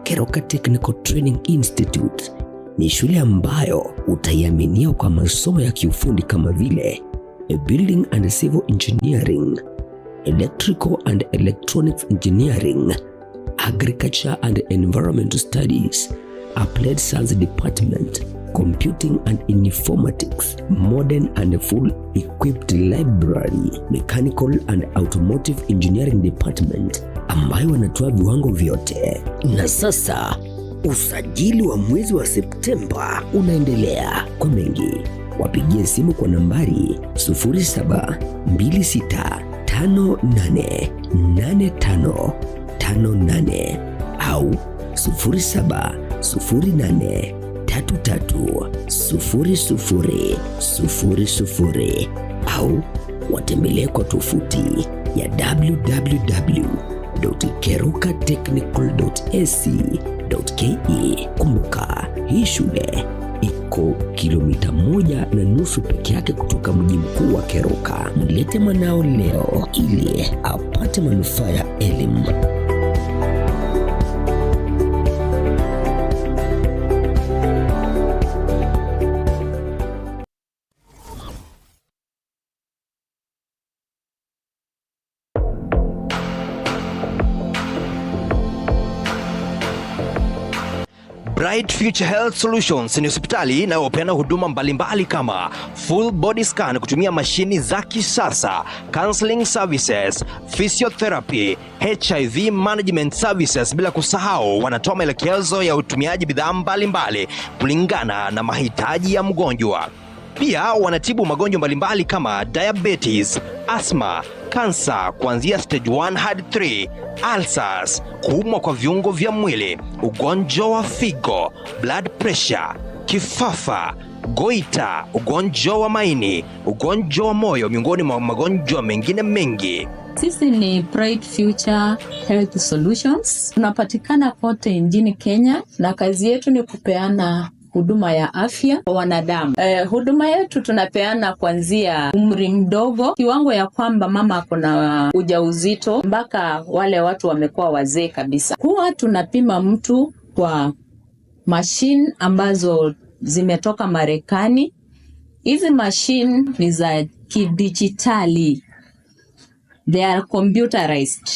Keroka Technical Training Institute ni shule ambayo utaiaminia kwa masomo ya kiufundi kama vile Building and Civil Engineering, Electrical and Electronics Engineering, Agriculture and Environmental Studies, Applied Science Department, Computing and Informatics, Modern and Full Equipped Library, Mechanical and Automotive Engineering Department, ambayo wanatoa viwango vyote. Na sasa usajili wa mwezi wa Septemba unaendelea. Kwa mengi wapigie simu kwa nambari 0726588558 au 0708330000 au watembelee kwa tovuti ya www.kerokatechnical.ac.ke. Kumbuka, hii shule iko kilomita 1.5 peke yake kutoka mji mkuu wa Keroka. Mlete mwanao leo ili apate manufaa ya elimu. Bright Future Health Solutions ni hospitali inayopeana huduma mbalimbali kama full body scan kutumia mashini za kisasa, counseling services, physiotherapy, HIV management services, bila kusahau wanatoa maelekezo ya utumiaji bidhaa mbalimbali kulingana na mahitaji ya mgonjwa. Pia wanatibu magonjwa mbalimbali kama diabetes, asthma, kansa kuanzia stage 1 hadi 3, ulcers, kuumwa kwa viungo vya mwili, ugonjwa wa figo, blood pressure, kifafa, goita, ugonjwa wa maini, ugonjwa wa moyo, miongoni mwa magonjwa mengine mengi. Sisi ni Bright Future Health Solutions. Tunapatikana kote nchini Kenya na kazi yetu ni kupeana huduma ya afya kwa wanadamu. Huduma yetu tunapeana kuanzia umri mdogo, kiwango ya kwamba mama akona ujauzito mpaka wale watu wamekuwa wazee kabisa. Huwa tunapima mtu kwa machine ambazo zimetoka Marekani. Hizi machine ni za kidijitali. They are computerized.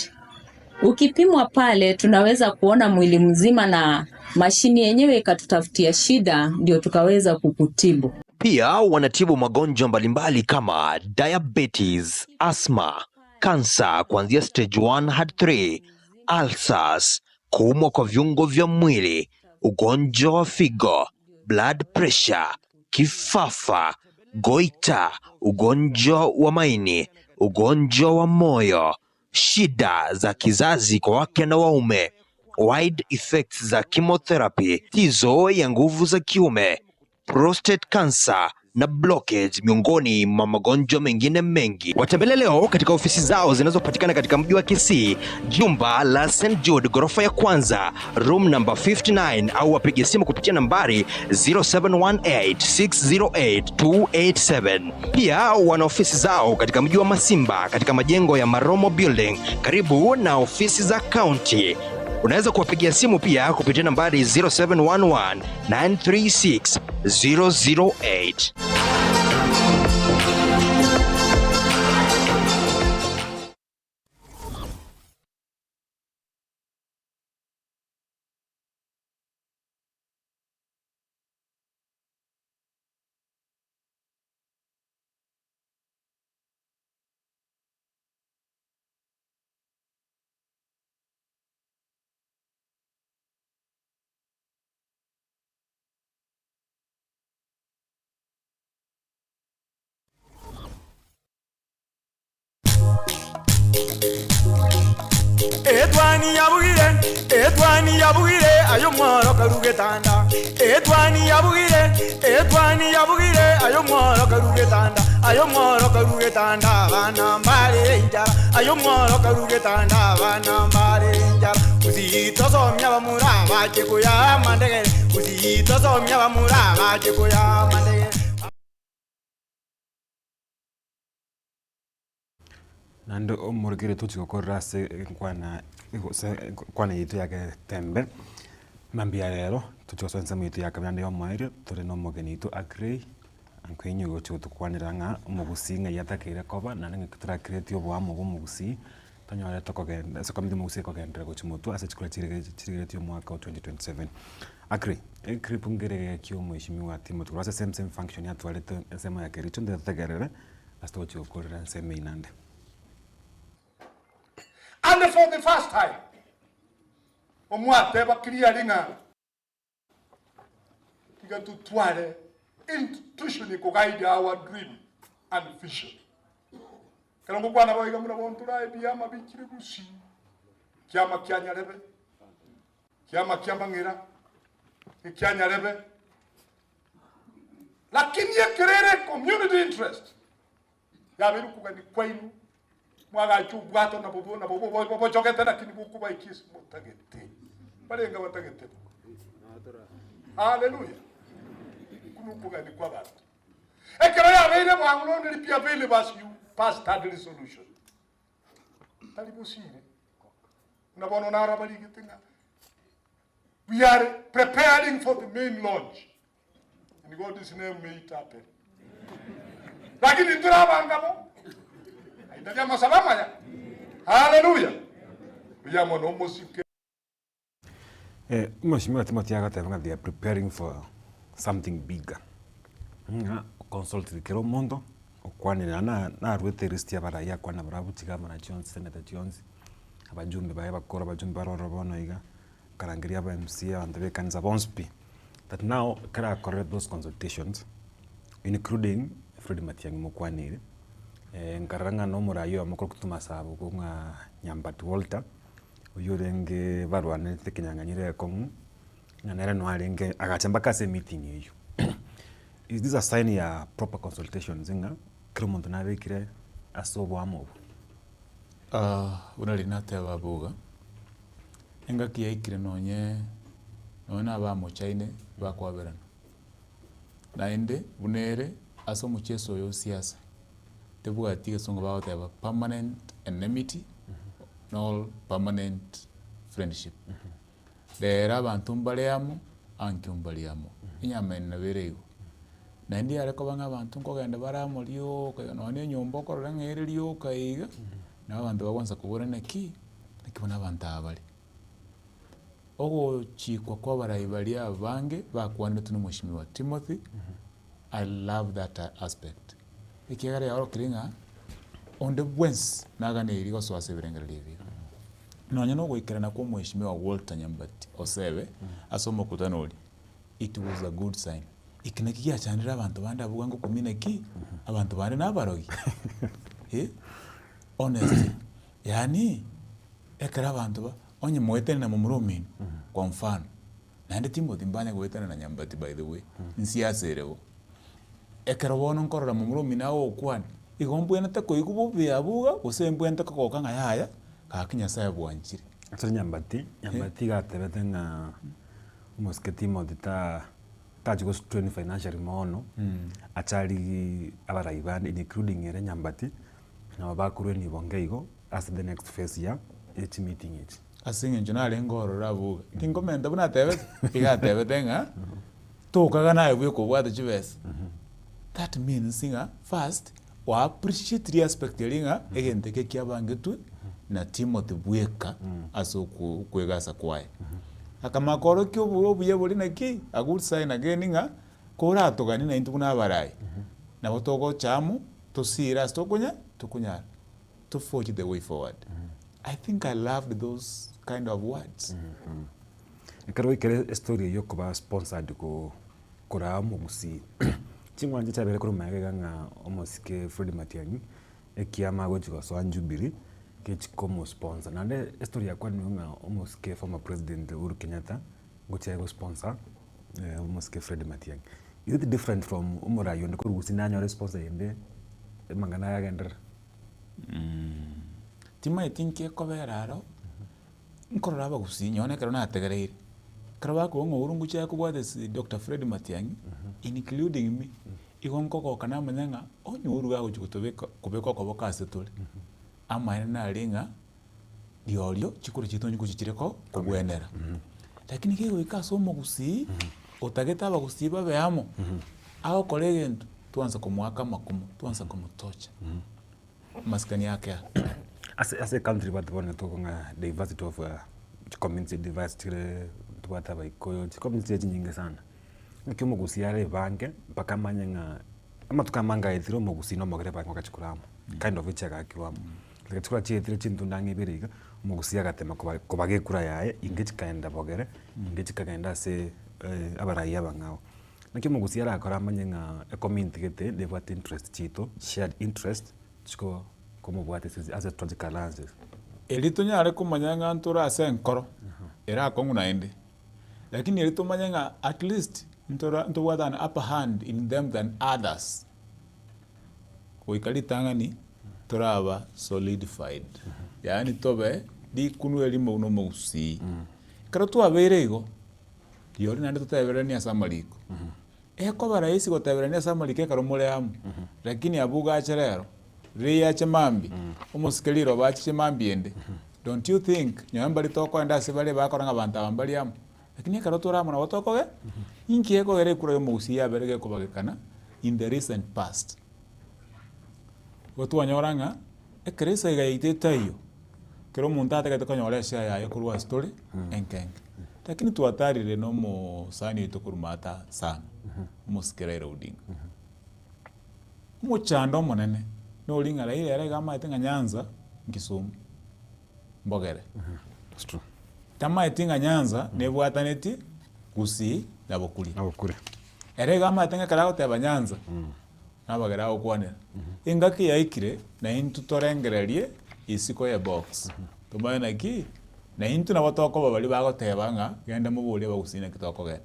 Ukipimwa pale tunaweza kuona mwili mzima na mashini yenyewe ikatutafutia shida ndio tukaweza kukutibu. Pia wanatibu magonjwa mbalimbali kama diabetes, asthma, kansa kuanzia stage 1 hadi 3, ulcers, kuumwa kwa viungo vya mwili, ugonjwa wa figo, blood pressure, kifafa, goita, ugonjwa wa maini, ugonjwa wa moyo, shida za kizazi kwa wake na waume, wide effects za chemotherapy, tizo ya nguvu za kiume, prostate cancer na blockage, miongoni mwa magonjwa mengine mengi. Watembele leo katika ofisi zao zinazopatikana katika mji wa Kisii, jumba la St. Jude, ghorofa ya kwanza, room number 59, au wapige simu kupitia nambari 0718608287. Pia wana ofisi zao katika mji wa Masimba katika majengo ya Maromo Building karibu na ofisi za county. Unaweza kuwapigia simu pia kupitia nambari 0711-936-008. Edwani yabugire ayo mworo karugetanda. Edwani yabugire ayo mworo karugetanda. Ayo mworo karugetanda bana mbale njara. Ayo mworo karugetanda bana mbale njara. Uzito somya bamura baje kuya mandegere. Uzito somya bamura baje kuya mandegere. Nando omorgere tuchiko korase kwana yitu yake tembe mambia rero tuchosonse mwitu yake bande yomaire turi no mogenitu Agrey ankwenye gocho tukwanira nga umugusinga yatakire koba nanenge kutra create obwamo bumugusi tanyore tokogenda sokamide mugusi kogendera gocho mutu ase chikura chirigire tyo mwaka 2027. Agrey kripungere kyo mweshimiwa timu turase same function ya twalete sema yake richo ndetegerere astocho korera sema inande. And for the first time, omwate bakiriaringa igatutware institution ko guide our dream and vision. Kalongo bwana boiga muna bontura ebiama bikiri gusi. Kiama kyanyarebe. Kiama kyamangira. Kyanyarebe. Lakini yekerere community interest. Yabiru kugani kwainu. Mwaga chubwato na bobo chokete na kini buku ba ikisi mutagete barenga batagete. Hallelujah. Kunu kugani kwa batu ekero ya beire mwangulo ndi pia bele basi you pass that resolution talibusire na bono na rabali gitinga. We are preparing for the main launch in God's name, may it happen. Lakini turabangamo ndio masalama ya. Hallelujah. Ya mwana musike. Mheshimiwa Timothy Agatha, they are preparing for something bigger. Consult kero mondo kwani na rwete ristia baraya kwana barabutika mana Jones Senator Jones abajumbe baye bakora abajumbe barorobono iga karangiria aba MC and kanza bonspi that now kara correct those consultations including Fred Matiang'i Mukwanire nkaranga no murayo amakuru kutuma sabo kunga Nyambati Walter uyurenge barwane tekinyanganyire kongu nganera no alenge agachamba kase meeting eyo is this a sign ya proper consultation zinga kira muntu nabikire asobo amobo? Unali nateba buga engaki yaikire nonye nona bamuchaine bakwaberana naende bunere ase omucheso oyo siasa tebwati gesongo bagoteba permanent enmity no permanent friendship rero abantu mbaleamo anki mbaleamo inyama naberego naende areko banga abantu nkogenda baramo rioka none nyomba okorora ng'ere rioka iga na abantu bagwanza kuburana ki nikibona abantu abali ogo chikwa kwa barayi bali abange bakwanire tuno mheshimiwa Timothy. I love that aspect ikigare yaro kiringa on the wens nagane irigo swase birengera livi nonye no gwikirana kwa mheshimiwa Walter Nyambati osebe asomo kutanoli. It was a good sign. Ikinaki yachanira abantu bandi abugango komine ki abantu bandi nabarogi honestly yani ekara abantu ba onye mwetene na mumurumini kwa mfano naende Timothy mbanya gwetene na Nyambati by the way nsiaserewo ekara bono nkorora mumurumini awo okwani igombwena tako igububi abuga usembwenta kokoka ngayaya kakinya saye bwanchire atari Nyambati gatebete na Moske Timothy tajigo strain financial mono achari abarayi bandi including ere Nyambati na bakurwe ni bongeigo as the next phase ya each meeting it asinge njona ngoro rabuga kingomenda buna tebe igatebe tenga tokaga nayo bwe ko bwate chibes that means singa first wa appreciate the aspect linga egente ke kyabangetu na Timothy bweka aso kwegasa kwaye akamakoro kyo buye buli naki a good sign again nga kora togani na intu kuna barayi na botogo chamu to sira stokunya to forge the way forward. I think I loved those kind of words. Ekaro ikere story yo kuba sponsored ko kora mugusi chingwanje chabere kuri magega nga omoske Fred Matiang'i ekiama gojigo so anjubiri kechikomo sponsor nande story yakwa ni nga omoske former president Uhuru Kenyatta gochego sponsor omoske Fred Matiang'i. Is it different from umura yonde ko gusi nanyo sponsor yende mangana yagender? Tima itinke ko beraro nkorora bagusi nyone kero na tegereire kero bako ng'uru ngucha kubwate Dr. Fred Matiang'i including me igonko ko kana manyanga onyuru ga gutobeka kubeko ko bokase tole amaene na linga diorio chikuru chitonyi kuchichireko kugwenera lakini kego ikaso omugusi otageta bagusi babeamo aho kolegento tuanza kumwaka makumu tuanza kumutocha maskani yake as a country but one talking diversity of community diversity tuwata baikoyo community nyingi sana nikimo gusiare bange mpaka manyanga ama tukamanga ithiro mugusi no mogere bange kachikuramo kind of ichaka kiwamo lekachukura chethire chintu ndangi biriga mugusi agatema kubage kura yae ingechi kaenda bogere ingechi kagenda se abarayi abangao nakimo mugusi arakora manyanga a community gete they what interest chito shared interest chiko como bwate as a tragic alliances elito nyare kumanyanga ntura ase nkoro era konguna ende lakini elito manyanga at least ntura wada an upper hand in them than others kuikalitanga ni turaba solidified yani tobe di kunu elimo no mugusi karo tu abeirego yori nande tutaberania asamariko eko baraisi gotaberania asamarike karo muleamu lakini abuga acherero Ria chemambi umusikeliro bachi chemambi ende don't you think nyamba litoko enda sibale bakoranga abantu abambali am lakini karotora mona watokoge inki eko gere kuro yo mugusi ya berege kubagekana in the recent past watu wanyoranga ekresa igaite tayo kero muntu atakataka nyoresha ya kurwa story enkeng lakini tuatarire no mo sani itokurumata sana musikelero uding muchando monene no linga ile yale kama itinga Nyanza Kisumu mbogere that's true kama itinga Nyanza nebwataneti kusi nabokuri ere kama itinga karago teba Nyanza nabagera okwanera ingaki yaikire na intu torengererie isiko ya box tumayana ki na intu na batoko babali bagotebanga genda mubule bagusina kitoko genda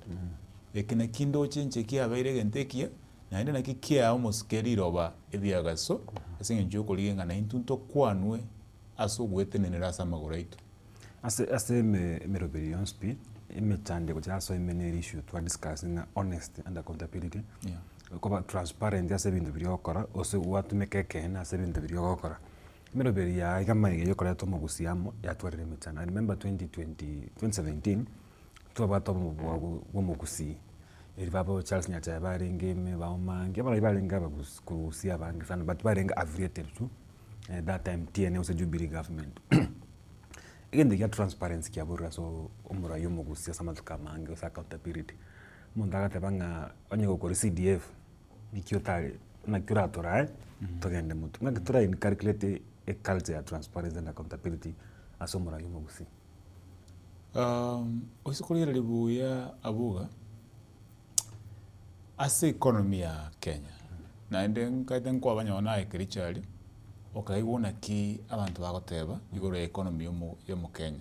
ekine kindo chenche kia baire gentekia na ende nakikia omosikeri roba ebiagaso ase engencho okorigenga na intunto kwanwe ase ogwetenenera ase amagoro aito ase emeroberi yonspi emechandiko chiaso emeneri issue twa discussing honesty and accountability koba transparent ase ebinto biri okora ose gwatumeka ekene ase ebinto biri ogokora emeroberi ya igamaige yokoretwo omogusiamo yatwarire emechando. I remember 2017 twabata omogusi eri babo Charles Nyachae barenge me baomange abana barenga bagusia bange sana but barenga affiliated to that time TNA was a Jubilee government. Again the transparency kia bura so omura yo mogusia samatuka mange osa accountability mundaga tebanga onye gukora CDF nikiotare na curatora togende mutu ngakitura in calculate a culture of transparency and accountability asomura yo mogusi oisikolera libuya abuga ase economy ya Kenya naende nkaite nkwabanyona ekirichari okaibona ki abantu bagoteba igoro economy yo Kenya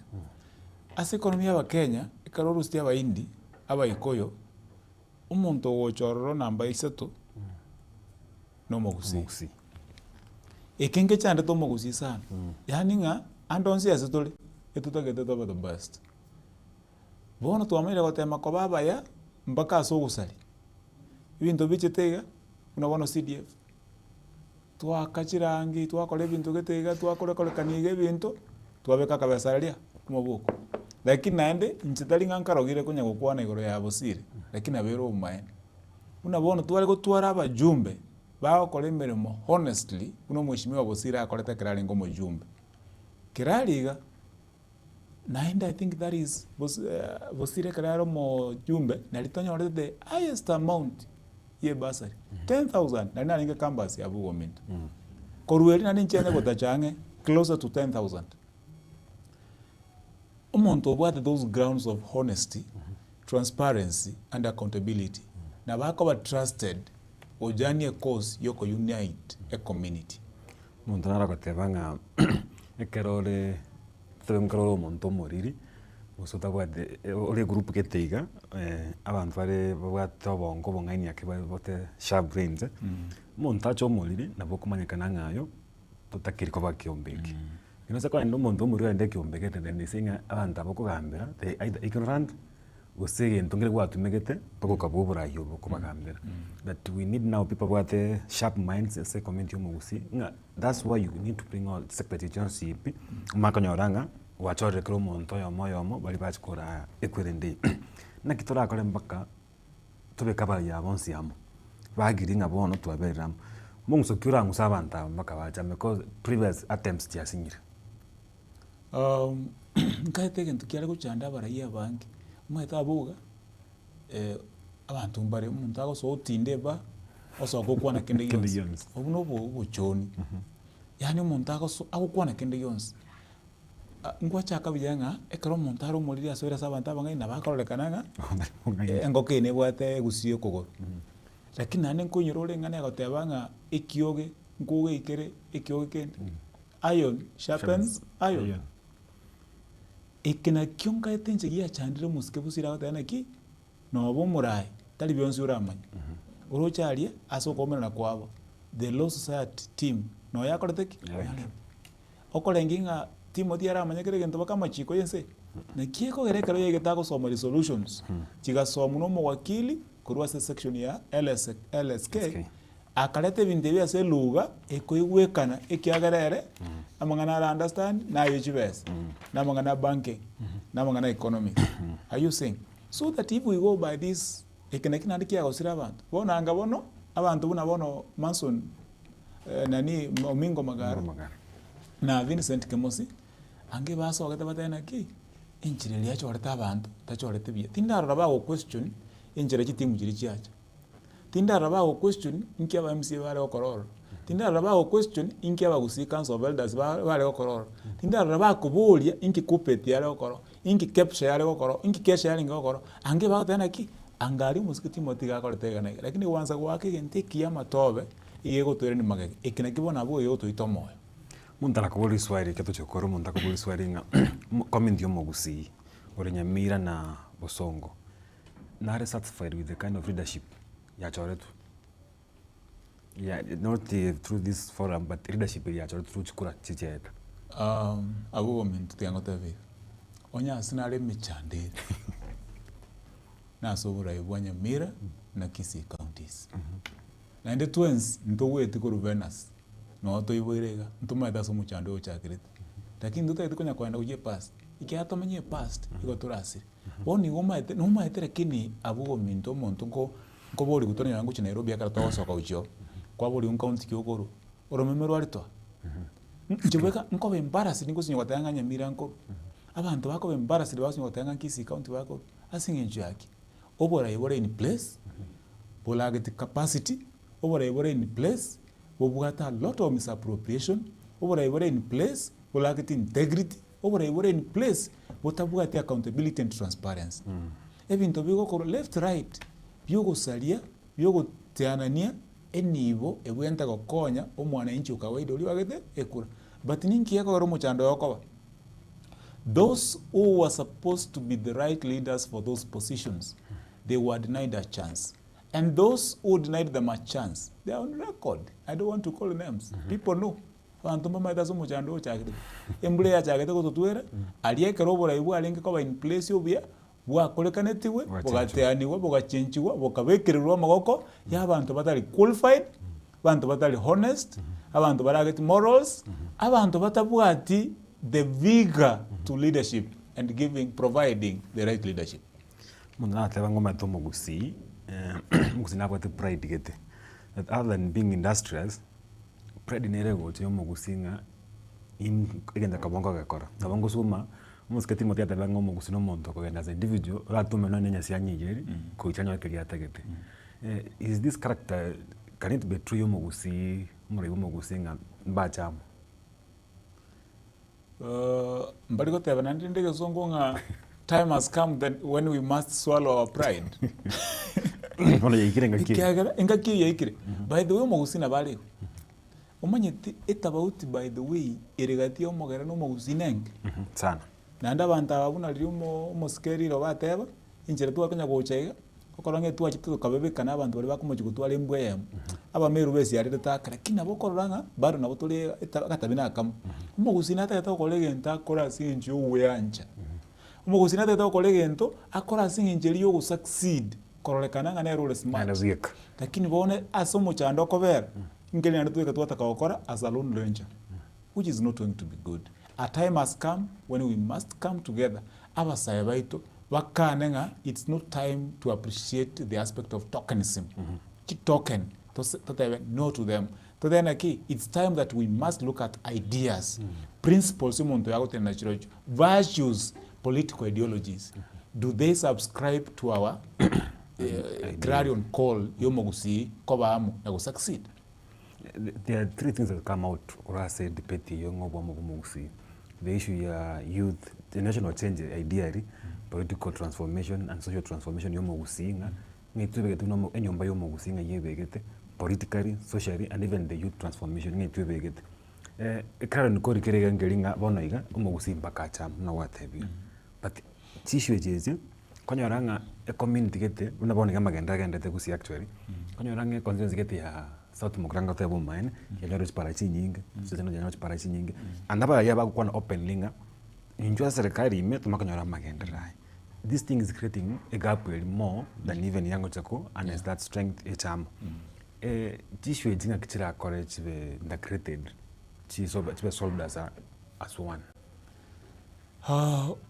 ase economy ya Kenya ikarorustia abaindi abaikoyo umuntu ogochororo namba 3 no mogusi ekenge chande to mogusi sana yani nga andonsi ase tole etutagete to the best bono twamire gotema ko babaya mpaka aso gusali ibintu bichitega unabona CDF twakachirangi twakora ebintu getega twakorekorekaniga ebintu twabeka kabesaria kumoboko lakini naende nchitari nkarogire kunya gukwana igoro ya bosire lakini abero umaene unabona twari gutwara abajumbe bakora emirimo honestly uno mwishimiwa bosire akorete kirari ngo mujumbe kirariga naende I think that is bosire kiraro mo jumbe nalitonyorete the highest amount ye basari 10,000 na nani campus ya bugo minto korueri nani nchene gotachange closer to 10,000 umuntu obwate those grounds of honesty transparency and accountability na bako trusted ojani a cause yoko unite a community muntu narakotebanga ekerore twenkaroro muntu moriri usota bwate ole group geteiga abantu bare bwate bongo bongani yake bote sharp brains muntu acho moriri nabo kumanyekana ngayo tutakiri ko bakiombeki inose kwa ndo muntu muri ende kiombeke tende singa abantu abokugambira they either ignorant usige ntongere gwatumegete poko kabubura yobo kubagambira that we need now people who have sharp minds as a community omugusi that's why you need to bring all secretary chancellor makanyoranga wachore kro monto yomo bali bachikora ekwirende na kitora kore mpaka tubekaba ya bonsi amo bagiringa bono twaberera mungso kyura ngusabanta mpaka bacha because previous attempts tiasinyira nkaitege ntukiare guchanda baraiya bangi mweta abuga abantu mbare umuntu agoso utindeba oso gukwana kende yonse obuno buchoni yani umuntu agoso agukwana kende yonse ngwacha kabiyanga ekero umuntu aro muri asubira sabantu abangai nabakororekananga engoke ne bwate gusiyo kogoro lakini nane nkunyurore ngane agotebanga ekioge nkuge ikere ekioge kende iron sharpens iron ekena kyonka etenje giya chandire musike busira gotana ki no bo murai tali byonse uramanya urocharie aso komera kwabo the law society team no yakorete ki okolenginga team odi aramanya kere gento bakama chiko yense na kieko gerekero yegetago soma resolutions chigasoma no mwakili kurwa section ya LSK akarete binde byase luga ekoigwekana ekiagerere amangana understand na yechibes na mangana banking na mangana economics are you saying so that if we go by this ekenekina ndikia gosira abantu bona anga bono abantu buna bono Manson nani Omingo Magara na Vincent Kemosi ange baso bagata batena ki injire yacho oreta abantu tachorete bia tindaro bago question injire kitimu kiri chiacha tindaro bago question inkia ba MC bare okororo tindaro bago question inkia ba gusi council of elders bare okororo tindaro bago kubulia inki kupeti yale okoro inki capture yale okoro inki kesha yale ngokoro ange batena ki angari musikiti motiga korete gana lakini wanza gwake gente kiyama tobe igego toire ni magege ikina kibona bo yo tuito moyo muntara kubuli swahili keto chokoro muntara kubuli swahili nga community omugusi orenya mira na bosongo nare satisfied with the kind of leadership ya choretu Yeah, not through this forum, but leadership area through chukura chicheka. Abugo mintu tiango tavi. Onya asinare michande. Na sobora ibwanya Mira na Kisii counties. Na ende twins nto wete ko Ruvenas. No to iborega. Nto maida so muchande o chakirete. Lakini nto taito konya kwenda uje past. Iki hata manye past iko turasi. Woni ngoma ete no maite lakini abugo mintu monto ko bori gutonya yangu chi Nairobi akara to soka ucho. Kwa bori un county kyogoro. Oromemero alito. Njibweka nko bembarasi ningo sinyo watanga Nyamira nko. Abantu bako bembarasi basinyo watanga Kisii county bako asingenju yake. Obora yebora in place. Bola get capacity. Obora yebora in place. Bobugata a lot of misappropriation. Obora yebora in place. Bola get integrity. Obora yebora in place. Botabugata accountability and transparency. Ebinto bigo ko left right. Byogo salia, byogo teanania enibo ebwenta gokonya omwana inchi ukawaida uli wagete ekura. But ninki yako romo chando yokoba. Those who were supposed to be the right leaders for those positions, they were denied a chance. And those who denied them a chance, they are on record. I don't want to call names. People know. Antoma maida so muchando chakete. Embule ya chakete ko tutuera, alieke robora ibu alinge ko in place obia, bwa kolekanetiwe, bogateaniwa, bogachenchiwa, bokabekererwa magoko, ya abantu batali qualified, abantu batali honest, abantu barageti morals, abantu batabwati the vigor to leadership and providing the right leadership. Mundu nateba ngoma to Mugusi, Mugusi nabo te pride gete. That other than being industrious, pride nerego to Mugusi nga igenda kabongo gakora. Kabongo suma muskati motia teba ngoma Mugusi no monto ko as individual ratu meno nenya sia nyigeri ko ichanya kiriata gete. Is this character can it be true Mugusi murego Mugusi nga mbachamo? Mbariko teba nandindege zongo nga time has come that when we must swallow our pride. By the way, Mugusi na bale. Omanyeti etabauti by the way erigati omogera no Mugusi nenge. Sana. Nanda banta babuna limo moskeri ro bateba injere tu akanya gochega. Kokorange tu achitu kabebe kana abantu bali bakumujigutwala embwe. Aba meru besi yarete takara kina bokoranga bado na botole katabina akam. Mugusi nata yatakolege ntakora sinji uweanja. Mugusi nata yatakolege nto akora sinji liyo go succeed. Korolekana ngane role smart. Lakini bone asomo chando kobera. Ngeli anatuweka tu atakakora as a lone ranger. Which is not going to be good. A time has come when we must come together. Aba sayabaito wakanenga it's not time to appreciate the aspect of tokenism. Token to no to them. To then it's time that we must look at ideas, principles, values, political ideologies. Do they subscribe to our agrarian call yomogusi kobamu na succeed? There are three things that come out or I say debate yomogusi. The issue youth, the national change ideally, political transformation and social transformation yomogusi ngitwebeke tuno enyomba yomogusi ngiyebekete politically, socially and even the youth transformation ngitwebekete ekara nikori kerega ngelinga bonoiga omogusi mbakacha na watebi but tissue jeje konyoranga a community gete unabona magenda gendete kusi actually konyoranga consensus gete ya South Mukranga tebo mine ya lero parachi nyingi sasa ndio parachi nyingi andaba yaba kwa open linga injua serikali imetuma konyora magenda rai. This thing is creating a gap more than even Yango Chako and as that strength HM. Tissue is a kitchen college that created. She solved as one.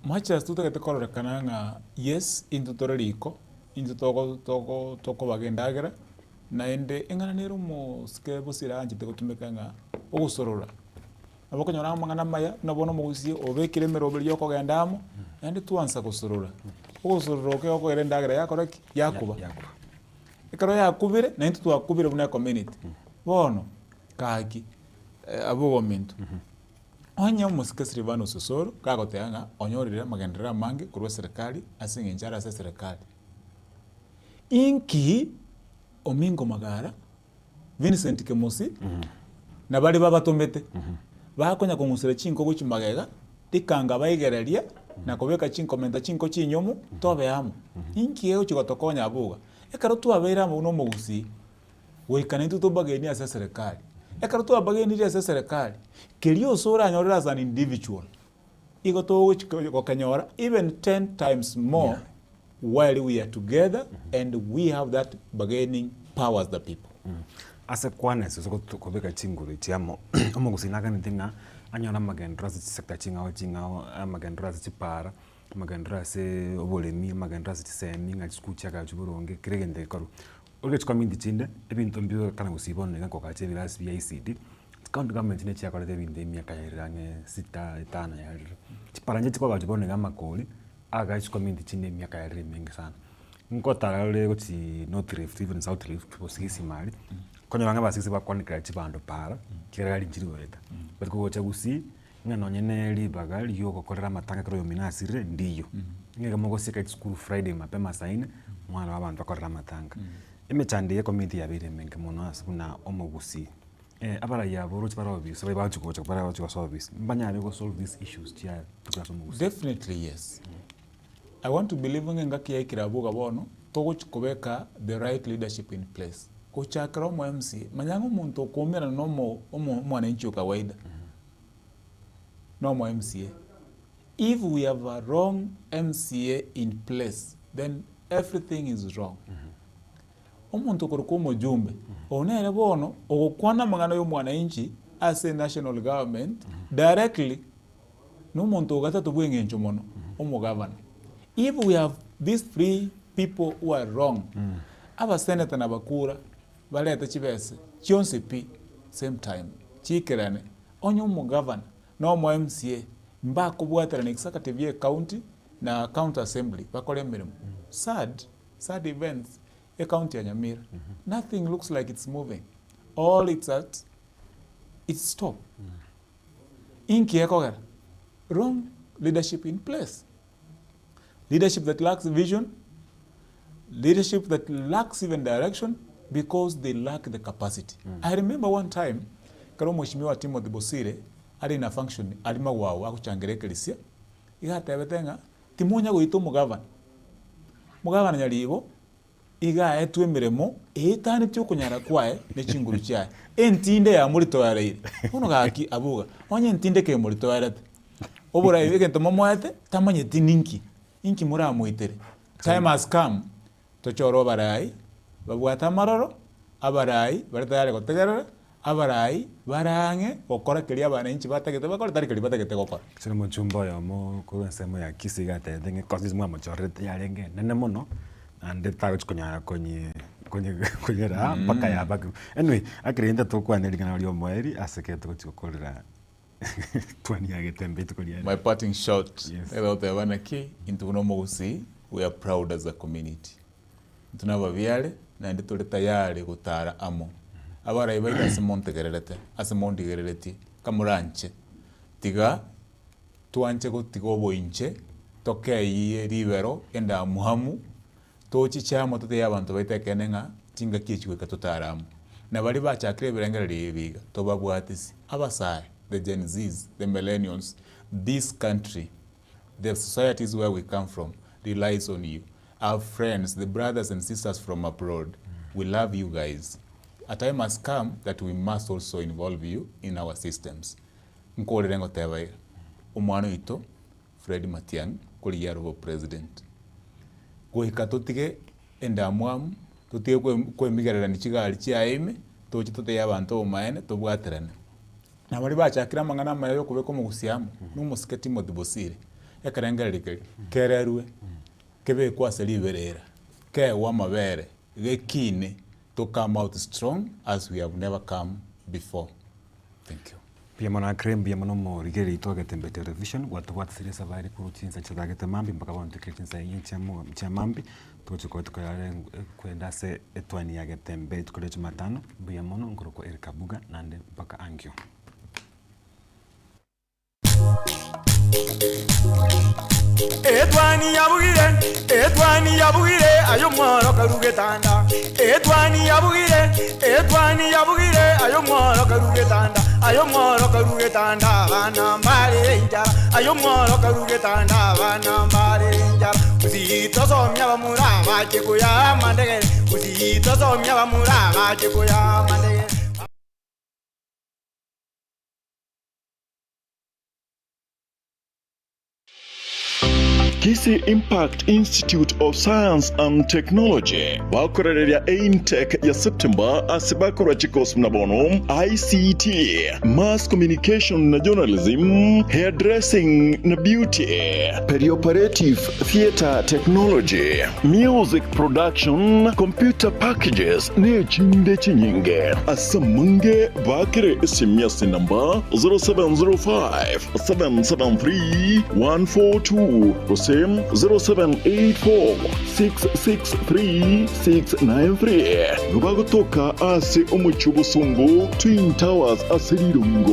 Much as to the color kananga, yes, into Torrico, into Toko Bagendagara, Naende Enganero mo Skebosira and Tikotumekanga, O Sorora. Abokonyora mangana maya nabono mugusi obekire merobel yoko gandamo and tu ansa kosorora osororo ke yoko erendagara yakora yakuba ekaro yakubire na intu akubire buna community bono kaki abogomento onya musika sirivano sosoro kagoteanga onyorira magendera mange kurwa serikali asinge njara sa serikali inki omingo magara Vincent Kemosi na bali babatomete bakonya kungusira chinko guchimagega tikanga baigereria na kobeka chinko menta chinko chinyomu tobe amo inki eo chigotokonya abuga ekaro tu abera mu no mugusi goikana itu tobageni ase serikali ekero twabageni ase serikali kelio sora anyorera as an individual igo to gokanyora even 10 times more while we are together and we have that bargaining power as the people. Ase kwane so kobeka chinguru chiamo omogusinaga ntinga anyona magendra sector chingao magendra chipara magendra se obolemi magendra semi nga skucha ga chuburonge kiregende koru olge community chinde ebintu mbyo kana gusibone nga kokache bilas BICD county government ne chiakora de binde miaka yarange 6-5 ya chiparanje chikoga chibone nga makoli aga community chinde miaka ya mingi sana nkota le kuti North Rift even South Rift posisi mali konya banga basisi bakwanikira chibando para kirali njiri weta bariko gocha gusi nga nonyene libaga liyo gokorera matanga kero yominasire ndiyo ngega mogo sika school Friday mapema saine mwana wabantu bakorera matanga emechande community yabire menge mono asuna omogusi abara yabo rochi bara obvious bari bachukocha bara bachuko service mbanyare go solve these issues tia tukasa omogusi. Definitely yes. I want to believe nga kiyaikira boga bono togochikobeka the right leadership in place. Kochakra mo MC manyango muntu okomera no mwananchi kawaida. No mo MCA. If we have a wrong MCA in place, then everything is wrong. Omuntu koruko mujumbe onere bono ogokwana mangano yo mwananchi as a national government directly no muntu gatatu bwengencho mono omo governor. If we have these 3 people who are wrong, aba senator na bakura baleta chibese chionse pi same time chikerane onyo mu governor no mu MCA mba kubwatira na executive ye county na county assembly bakole mirimo sad events e county ya Nyamira. Nothing looks like it's moving. All it's stop. Inki ekogera wrong leadership in place. Leadership that lacks vision, leadership that lacks even direction because they lack the capacity. I remember one time, karo mheshimiwa Timothy Bosire, ali na function, ali mawawa kuchangerekelisia, igatebetenga, timunya goito mugavana nyalibo, iga etwe miremo, etani tyo kunyara kwae, ne chinguru chae. Entinde ya murito ya reire. Ono gaki abuga, onye entinde ke murito ya rete. Obora ege ntomomoete, tamanye tininki. Inki mura muitere. Time has come to choro barai, babwata maroro, abarai, baratayare gotegerera, abarai, barange, okora kelia bananchi bategete bakora tari keli bategete gokora. Sino muchumba ya mo ko nsemo ya kisigate denge kosis mwa machorete ya renge nene mono ande tago kunyara konyera paka ya baku. Anyway, akirenda to kwa neligana lyo moeri aseke to kukolera. My parting shot about the wanaki into Nomogusi, we are proud as a community. Tunava viale na nditole tayari gutara amo. Abara ibaita simonte gerelete, asimonte gereleti, kamuranche. Tiga tuanche gotigobo inche, toke iye rivero enda muhamu, tochi chamo tote yabantu baita kenenga tinga kichwe katutara amo. Na bali bachakire birengera ribiga, tobabwatisi abasai. The Gen Zs, the millennials, this country, the societies where we come from, relies on you. Our friends, the brothers and sisters from abroad, we love you guys. A time has come that we must also involve you in our systems. Nkolerengo tebaira. Umwano ito, Fred Matiang'i, kuri yarobo president. Gohika totige endamwamu, totige kwemigarira nichigali chiaime, tochi tote yabantu omaene, tobwaterane. Na bali bachakira mangana mayo kubeko mu gusiamu n'umusike Timothy Bosire ekarengereke kererwe kebe kwase liberera ke wa mabere gekine to come out strong as we have never come before. Thank you. Pia mwana krembi mwana mo rigeri to Gatembe television watu watsire savari kurutinza chadagete mambi mpaka bantu kretinza yinchamo chamambi tuchiko tukare kwenda se etwani ya Gatembe tukole Jumatano bia mono ngoroko Erika Buga nande mpaka angyo. Etwani yabugire ayo mworo karugetanda. Etwani yabugire ayo mworo karugetanda. Ayo mworo karugetanda bana mbale njara. Ayo mworo karugetanda bana mbale njara. Uzito so somya bamura baje kuya mandege uzito somya bamura baje kuya mandege Kisii Impact Institute of Science and Technology bakorereria Intech ya September asibakora chikos mnabono ICT, Mass Communication na Journalism, Hairdressing na Beauty, Perioperative Theatre Technology, Music Production, Computer Packages ne chinde chinyinge asamunge bakire SMS number 0705 773 142 0784 663 693 rubagotoka ase umuchubusungu Twin Towers asirirungo.